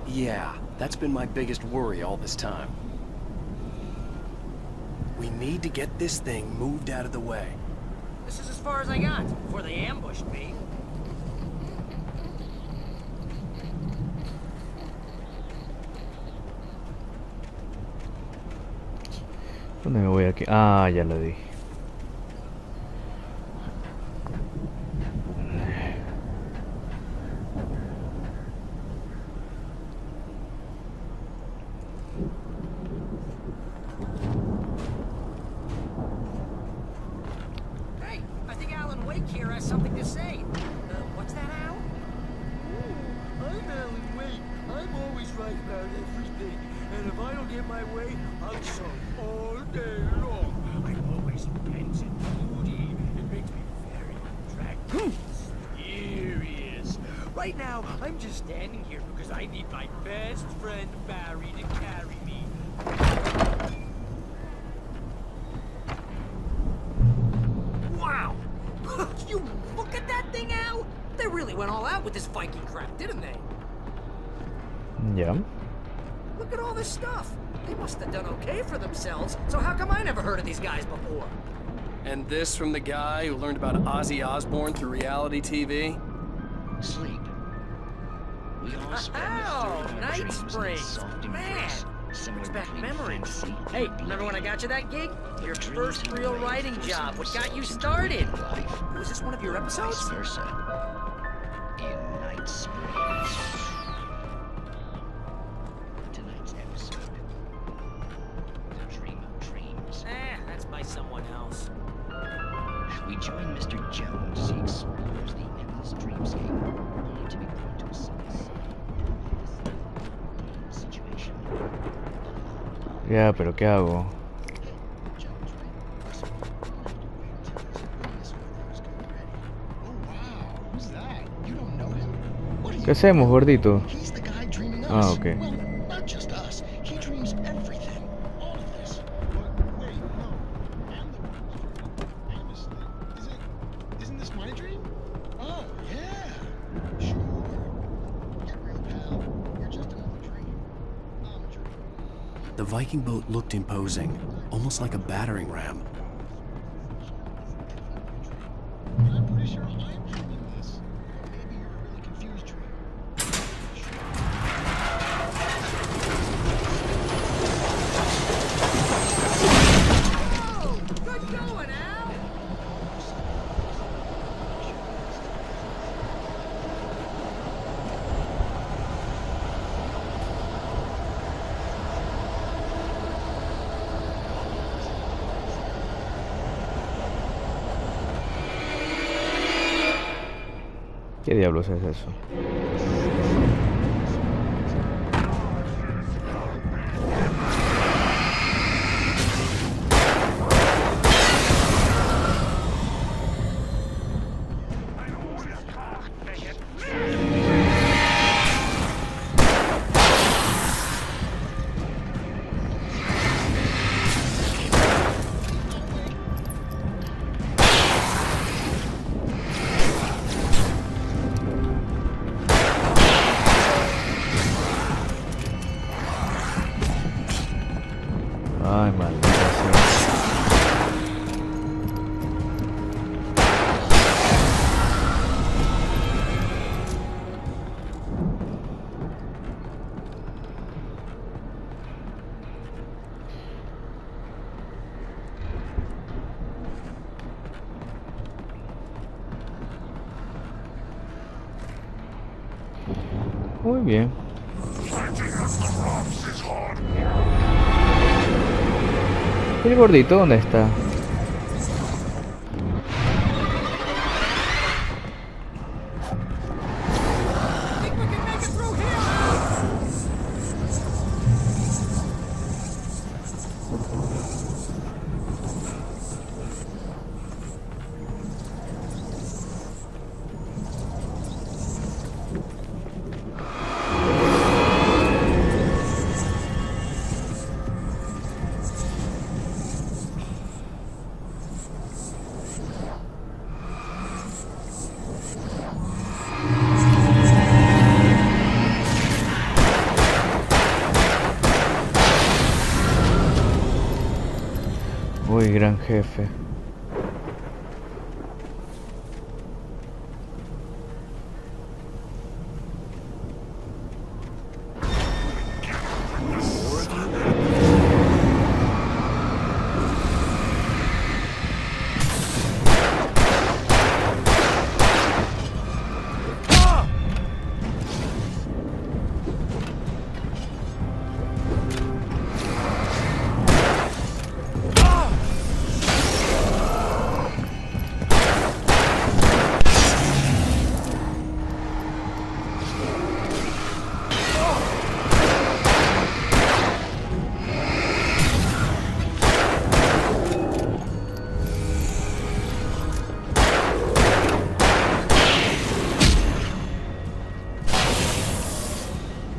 Yeah, that's been my biggest worry all this time. We need to get this thing moved out of the way. This is as far as I got before they ambushed me. ¿Dónde me voy aquí? Ah, ya lo di. Hey, I think Alan Wake here has something to say. What's that, Al? I'm Alan Wake. I'm always right about everything. And if I don't get my way, I'll show all day long. I'm always intense and moody. It makes me very attractive. Serious. Right now, I'm just standing here because I need my best friend Barry to carry me. Wow! You look at that thing, Al! They really went all out with this Viking crap, didn't they? Yeah. Look at all this stuff. They must have done okay for themselves, so how come I never heard of these guys before? And this from the guy who learned about Ozzy Osbourne through reality TV? Sleep. We all spend Oh, 30 Night dreams in Springs. soft Man, embrace, similar brings back between memories. fantasy Hey, and remember when I got you that gig? Your dreams first and real ways writing forcing job. What got you themselves into started? waking life, Was this one of your episodes? vice versa. In Night Springs. Tonight's episode. The Dream of Dreams. That's by someone else. We join Mr. Jones as he explores the endless dreamscape, only to be brought to a sudden situation. Ya, pero ¿qué hago? ¿Qué hacemos, gordito? Ah, ok. Not just us. He dreams everything. All of this. Wait, no. I'm the one who's famous thing. Isn't this my dream? Oh, yeah. Sure. Get real, pal. You're just another dream. I'm a dream. The Viking boat looked imposing, almost like a battering ram. I'm pretty sure I'm dreaming this. Maybe you're a really confused dream. Oh, good going, Al! ¿Qué diablos es eso? Ay, maldita sea. Muy bien. ¿El gordito dónde está? Uy, gran jefe.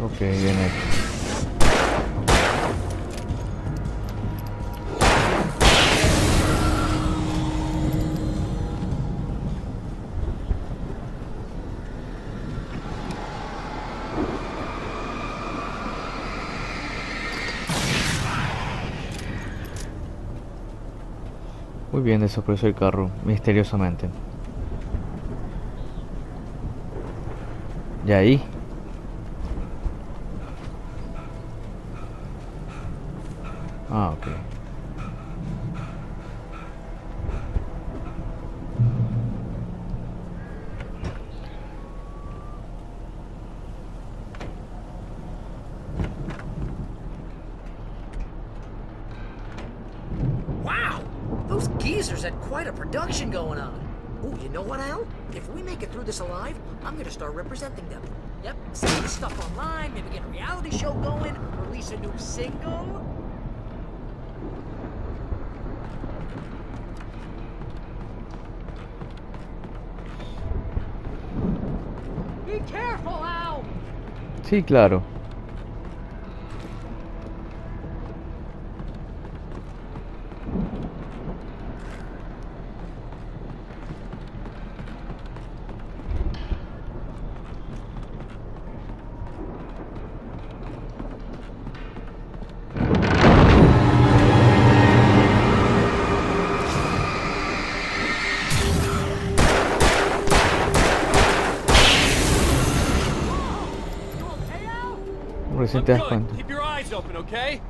Ok, bien hecho. Muy bien, desapareció el carro, misteriosamente. ¿Y ahí? Ah, ok. Wow! Those geezers had quite a production going on. Ooh, you know what, Al? If we make it through this alive, I'm gonna start representing them. Yep, sell this stuff online, maybe get a reality show going, release a new single. Be careful, Al! Sí, claro. Recién te das cuenta. Keep your eyes open, okay?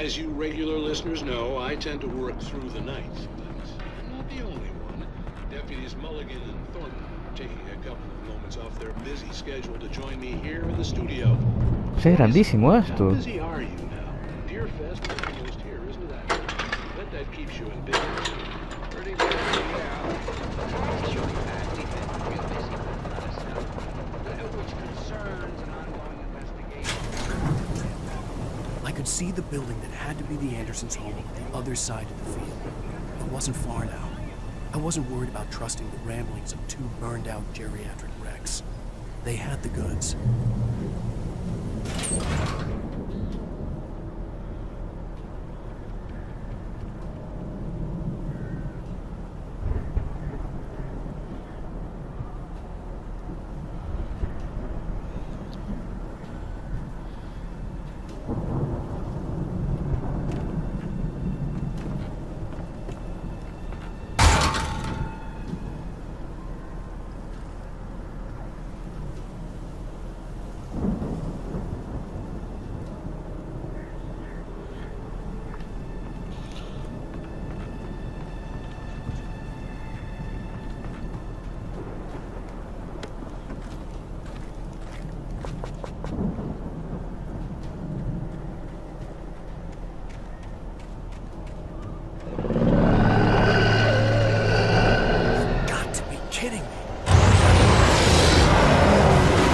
As you regular listeners know, I tend to work through the night, but I'm not the only one. Deputies Mulligan and Thornton are taking a couple of moments off their busy schedule to join me here in the studio. Es grandísimo How esto. busy are you now? Deerfest is almost here, isn't it? I bet that keeps you in business. Pretty busy, yeah. Sure, real busy with a lot of stuff, which concerns an ongoing investigation. I could see the building that had to be the Andersons' home on the other side of the field. It wasn't far now. I wasn't worried about trusting the ramblings of two burned-out geriatric wrecks. They had the goods.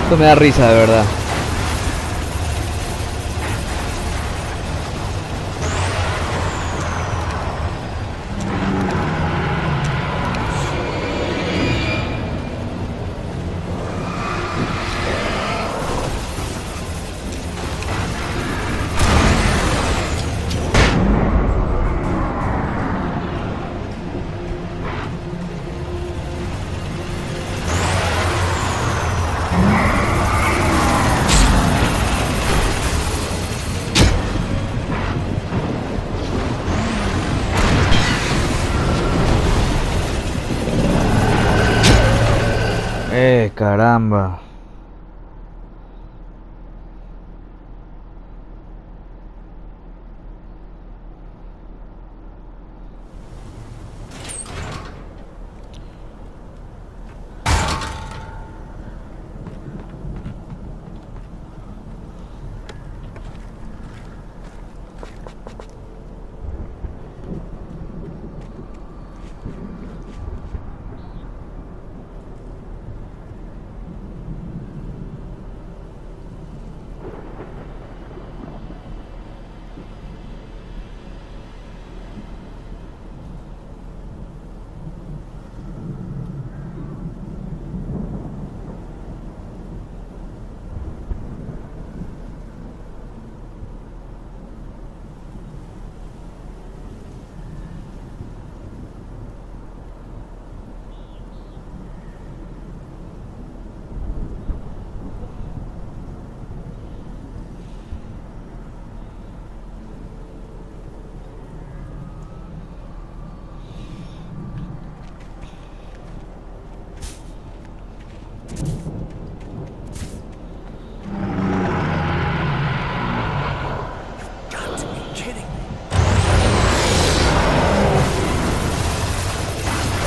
Esto me da risa, de verdad. Caramba.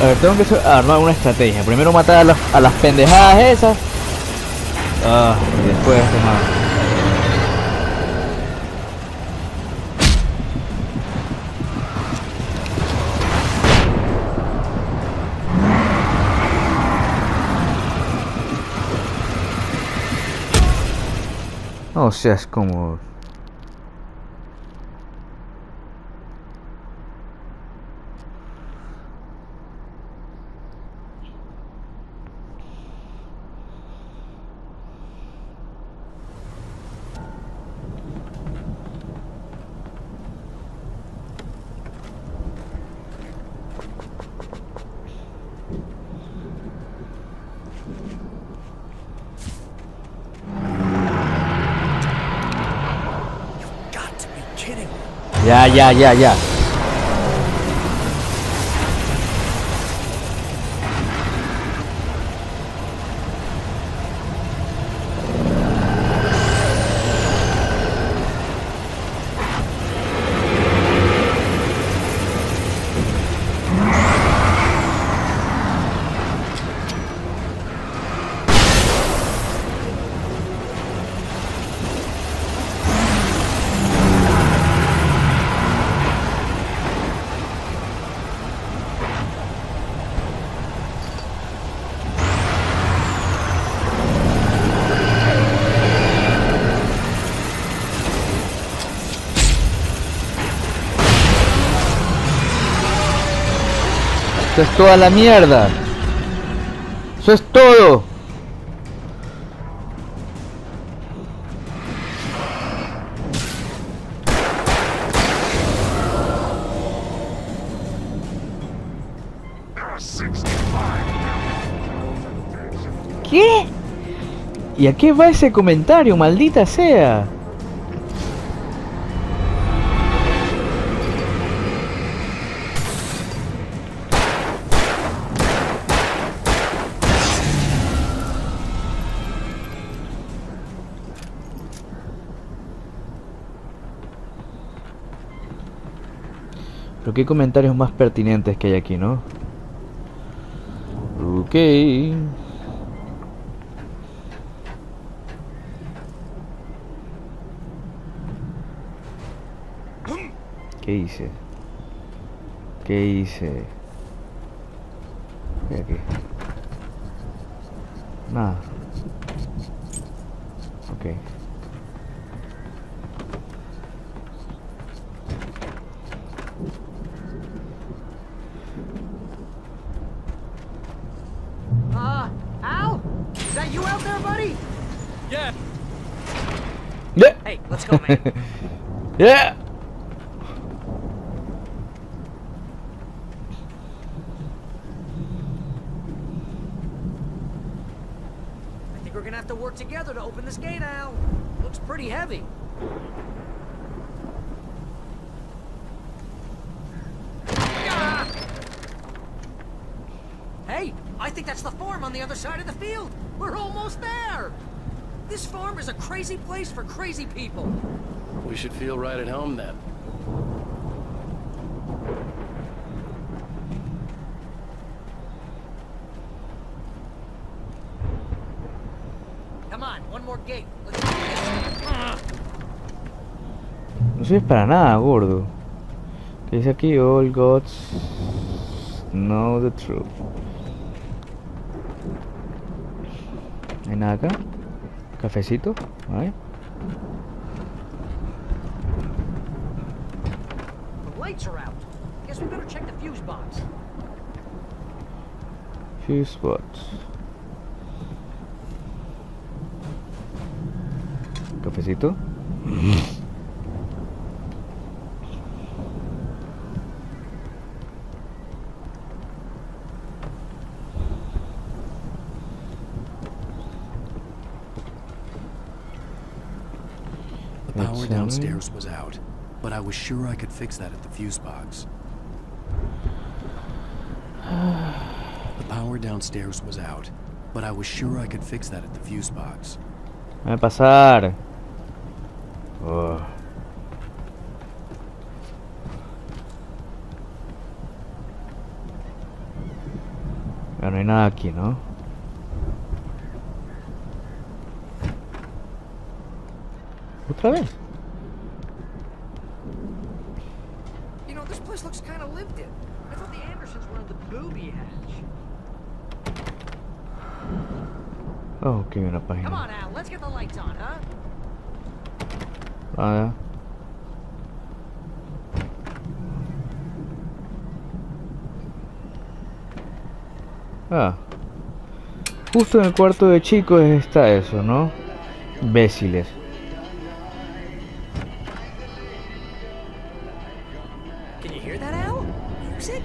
A ver, tengo que armar una estrategia. Primero matar a las pendejadas esas. Y después tomar. O sea, es como... Ya. Eso es toda la mierda. Eso es todo. ¿Qué? ¿Y a qué va ese comentario, maldita sea? Pero qué comentarios más pertinentes que hay aquí, ¿no? Ok. ¿Qué hice? ¿Qué hice? ¿Qué aquí? Nada. Ok. Al? Is that you out there, buddy? Yeah. Yeah. Hey, let's go, man. Yeah. I think we're gonna have to work together to open this gate, Al. Looks pretty heavy. Ah! Hey, I think that's the farm on the other side of the field. We're almost there. This farm is a crazy place for crazy people. We should feel right at home then. Come on, one more gate. Let's do this. No sirves para nada, gordo. ¿Qué dice aquí? All gods know the truth. ¿No hay nada acá? ¿Cafecito? ¿Ay? The lights are out. Guess we better check the fuse box. Fuse box. ¿Cafecito? The power downstairs was out, but I was sure I could fix that at the fuse box. The power downstairs was out, but I was sure I could fix that at the fuse box. Déjame pasar. Oh. Ya no hay nada aquí, ¿no? ¿Otra vez? You know, this place looks kind of lived in. I thought the Andersons were in the booby hatch. Oh, que hay una página. Come on, Al, let's get the lights on, huh? Ah, ah. Justo en el cuarto de chicos está eso, ¿no? Imbéciles. Can you hear that, Al? Music?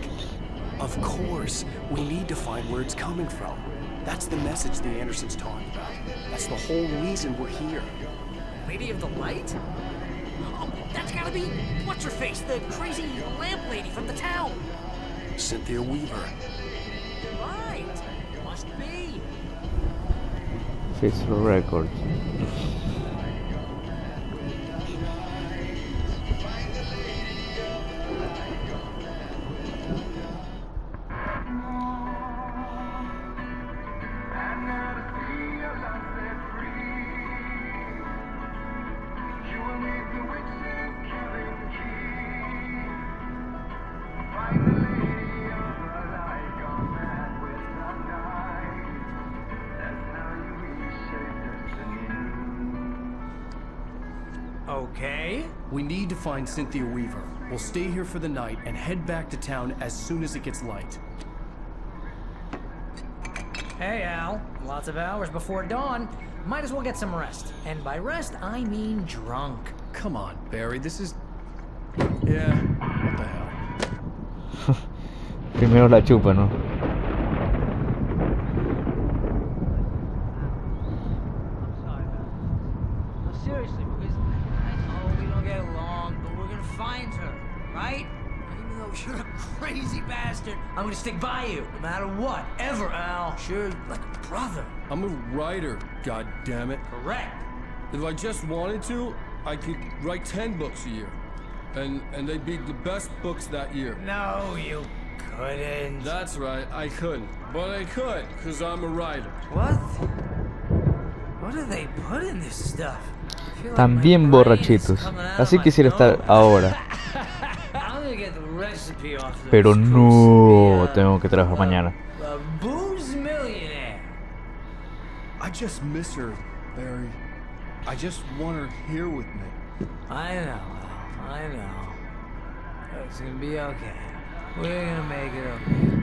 Of course. We need to find where it's coming from. That's the message the Andersons talking about. That's the whole reason we're here. Lady of the Light? Oh, that's gotta be what's-her-face, the crazy lamp lady from the town. Cynthia Weaver. Right. Must be. Fits for records. Okay. We need to find Cynthia Weaver. We'll stay here for the night and head back to town as soon as it gets light. Hey, Al. Lots of hours before dawn. Might as well get some rest. And by rest, I mean drunk. Come on, Barry, this is... Yeah, what the hell? Primero la chupa, ¿no? Seriously, because I know we don't get along, but we're gonna find her, right? Even though you're a crazy bastard, I'm gonna stick by you, no matter what, ever, Al. Sure, like a brother. I'm a writer, goddammit. Correct. If I just wanted to, I could write 10 books a year. And they'd be the best books that year. No, you couldn't. That's right, I couldn't. But I could, because I'm a writer. What? What do they put in this stuff? Están bien borrachitos. Así quisiera estar ahora. Pero no, tengo que trabajar mañana. Booze millionaire. I just miss her, Barry. I just want her here with me. I know, Al. I know. It's gonna be okay. We're gonna make it okay.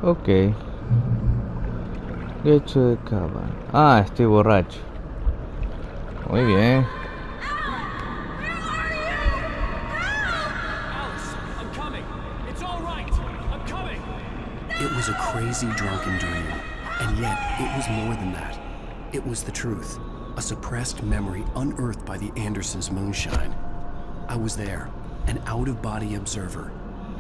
Ok. Hecho de cava. Ah, estoy borracho. Muy bien. I'm coming. It's all right. I'm coming. It was a crazy drunken dream, and yet it was more than that. It was the truth, a suppressed memory unearthed by the Andersons' moonshine. I was there, an out-of-body observer.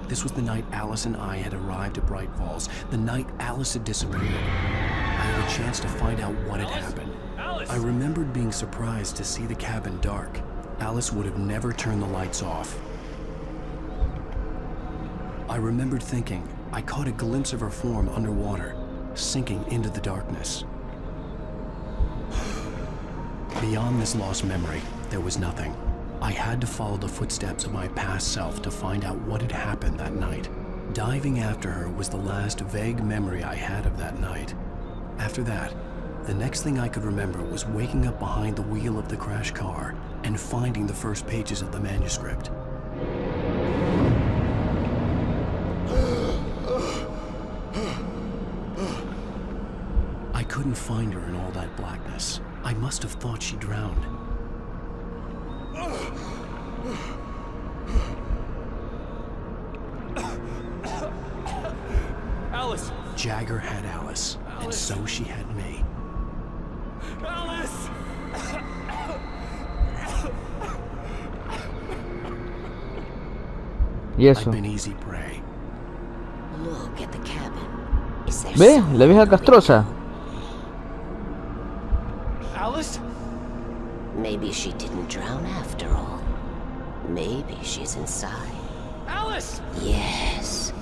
This was the night Alice and I had arrived at Bright Falls, the night Alice had disappeared. I had a chance to find out what had happened. I remembered being surprised to see the cabin dark. Alice would have never turned the lights off. I remembered thinking I caught a glimpse of her form underwater, sinking into the darkness. Beyond this lost memory, there was nothing. I had to follow the footsteps of my past self to find out what had happened that night. Diving after her was the last vague memory I had of that night. After that, the next thing I could remember was waking up behind the wheel of the crashed car and finding the first pages of the manuscript. I couldn't find her in all that blackness. I must have thought she drowned. Alice! Jagger had Alice, and so she had me. Alice! ¿Y eso? I'd been easy prey. Look at the cabin. Is there ¿Ve? someone La vieja living? castrosa. Alice? Maybe she didn't drown after all. Maybe she's inside. Alice! Yes.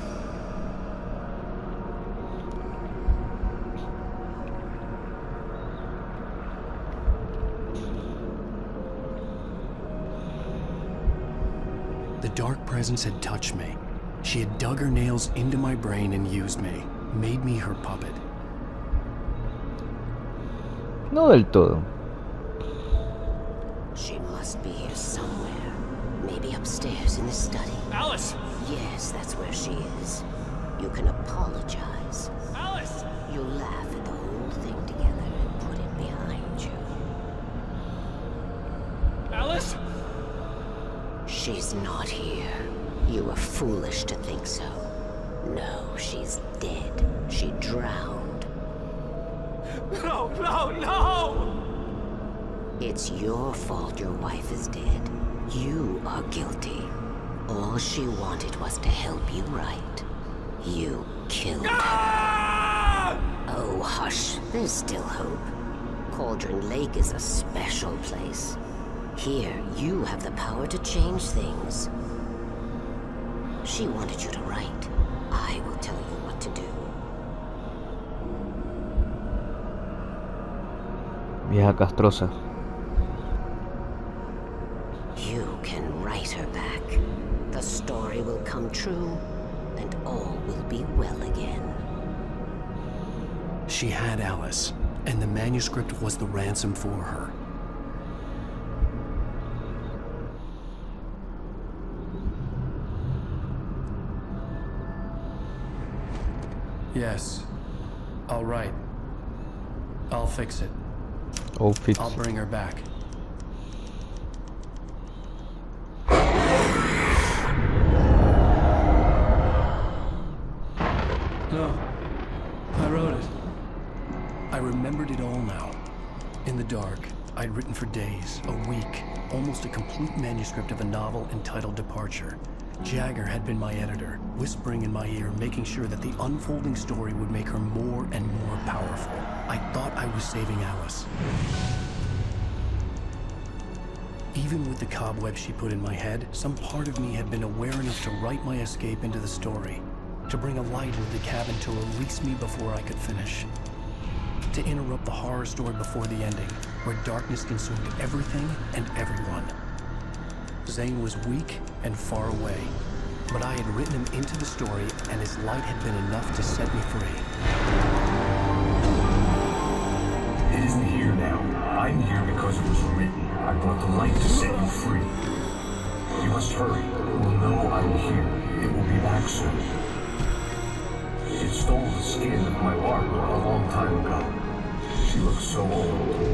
The dark presence had touched me. She had dug her nails into my brain and used me, made me her puppet. No del todo. She must be here somewhere. Maybe upstairs in the study. Alice! Yes, that's where she is. You can apologize. Alice! You'll laugh at the whole thing together and put it behind you. Alice? She's not here. You were foolish to think so. No, she's dead. She drowned. No, no, no! It's your fault your wife is dead. You are guilty. All she wanted was to help you right. You killed her. Oh, hush. There's still hope. Cauldron Lake is a special place. Here, you have the power to change things. She wanted you to write. I will tell you what to do. Vieja castrosa. You can write her back. The story will come true, and all will be well again. She had Alice, and the manuscript was the ransom for her. Yes. All right. I'll fix it. Oh, fix. I'll bring her back. No. I wrote it. I remembered it all now. In the dark, I'd written for days, a week, almost a complete manuscript of a novel entitled Departure. Jagger had been my editor, whispering in my ear, making sure that the unfolding story would make her more and more powerful. I thought I was saving Alice. Even with the cobwebs she put in my head, some part of me had been aware enough to write my escape into the story, to bring a light into the cabin to release me before I could finish, to interrupt the horror story before the ending, where darkness consumed everything and everyone. Zane was weak and far away, but I had written him into the story, and his light had been enough to set me free. It isn't here now. I'm here because it was written. I brought the light to set you free. You must hurry. It will know I'm here. It will be back soon. It's stole the skin of my art a long time ago. She looks so old.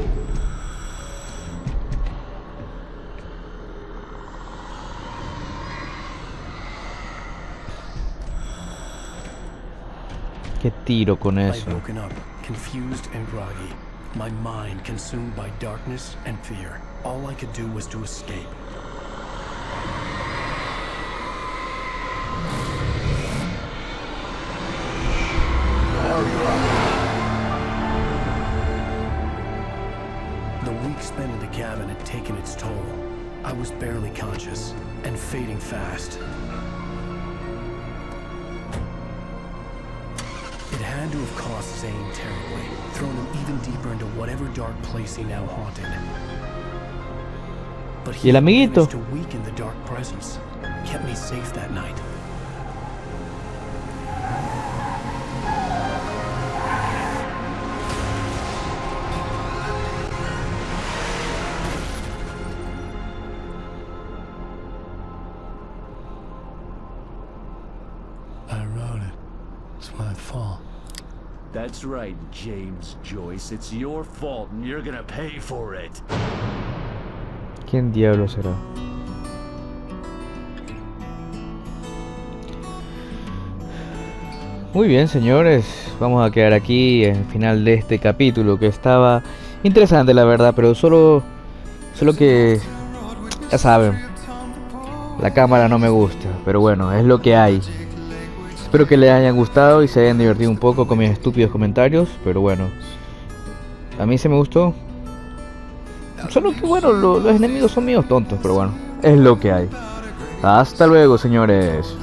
Qué tiro con I'd eso. woken up, confused and groggy. My mind consumed by darkness and fear. All I could do was to escape. The week spent in the cabin had taken its toll. I was barely conscious and fading fast. It had to have cost Zane terribly, thrown him even deeper into whatever dark place he now haunted. But ¿Y el he amiguito? managed to weaken the dark presence, kept me safe that night. I wrote it. It's my fault. That's right, James Joyce. It's your fault and you're gonna pay for it. ¿Quién diablo será? Muy bien, señores, vamos a quedar aquí en el final de este capítulo, que estaba interesante, la verdad, pero solo que, ya saben, la cámara no me gusta, pero bueno, es lo que hay. Espero que les hayan gustado y se hayan divertido un poco con mis estúpidos comentarios, pero bueno, a mí se me gustó. Solo que bueno, los enemigos son míos tontos, pero bueno, es lo que hay. Hasta luego, señores.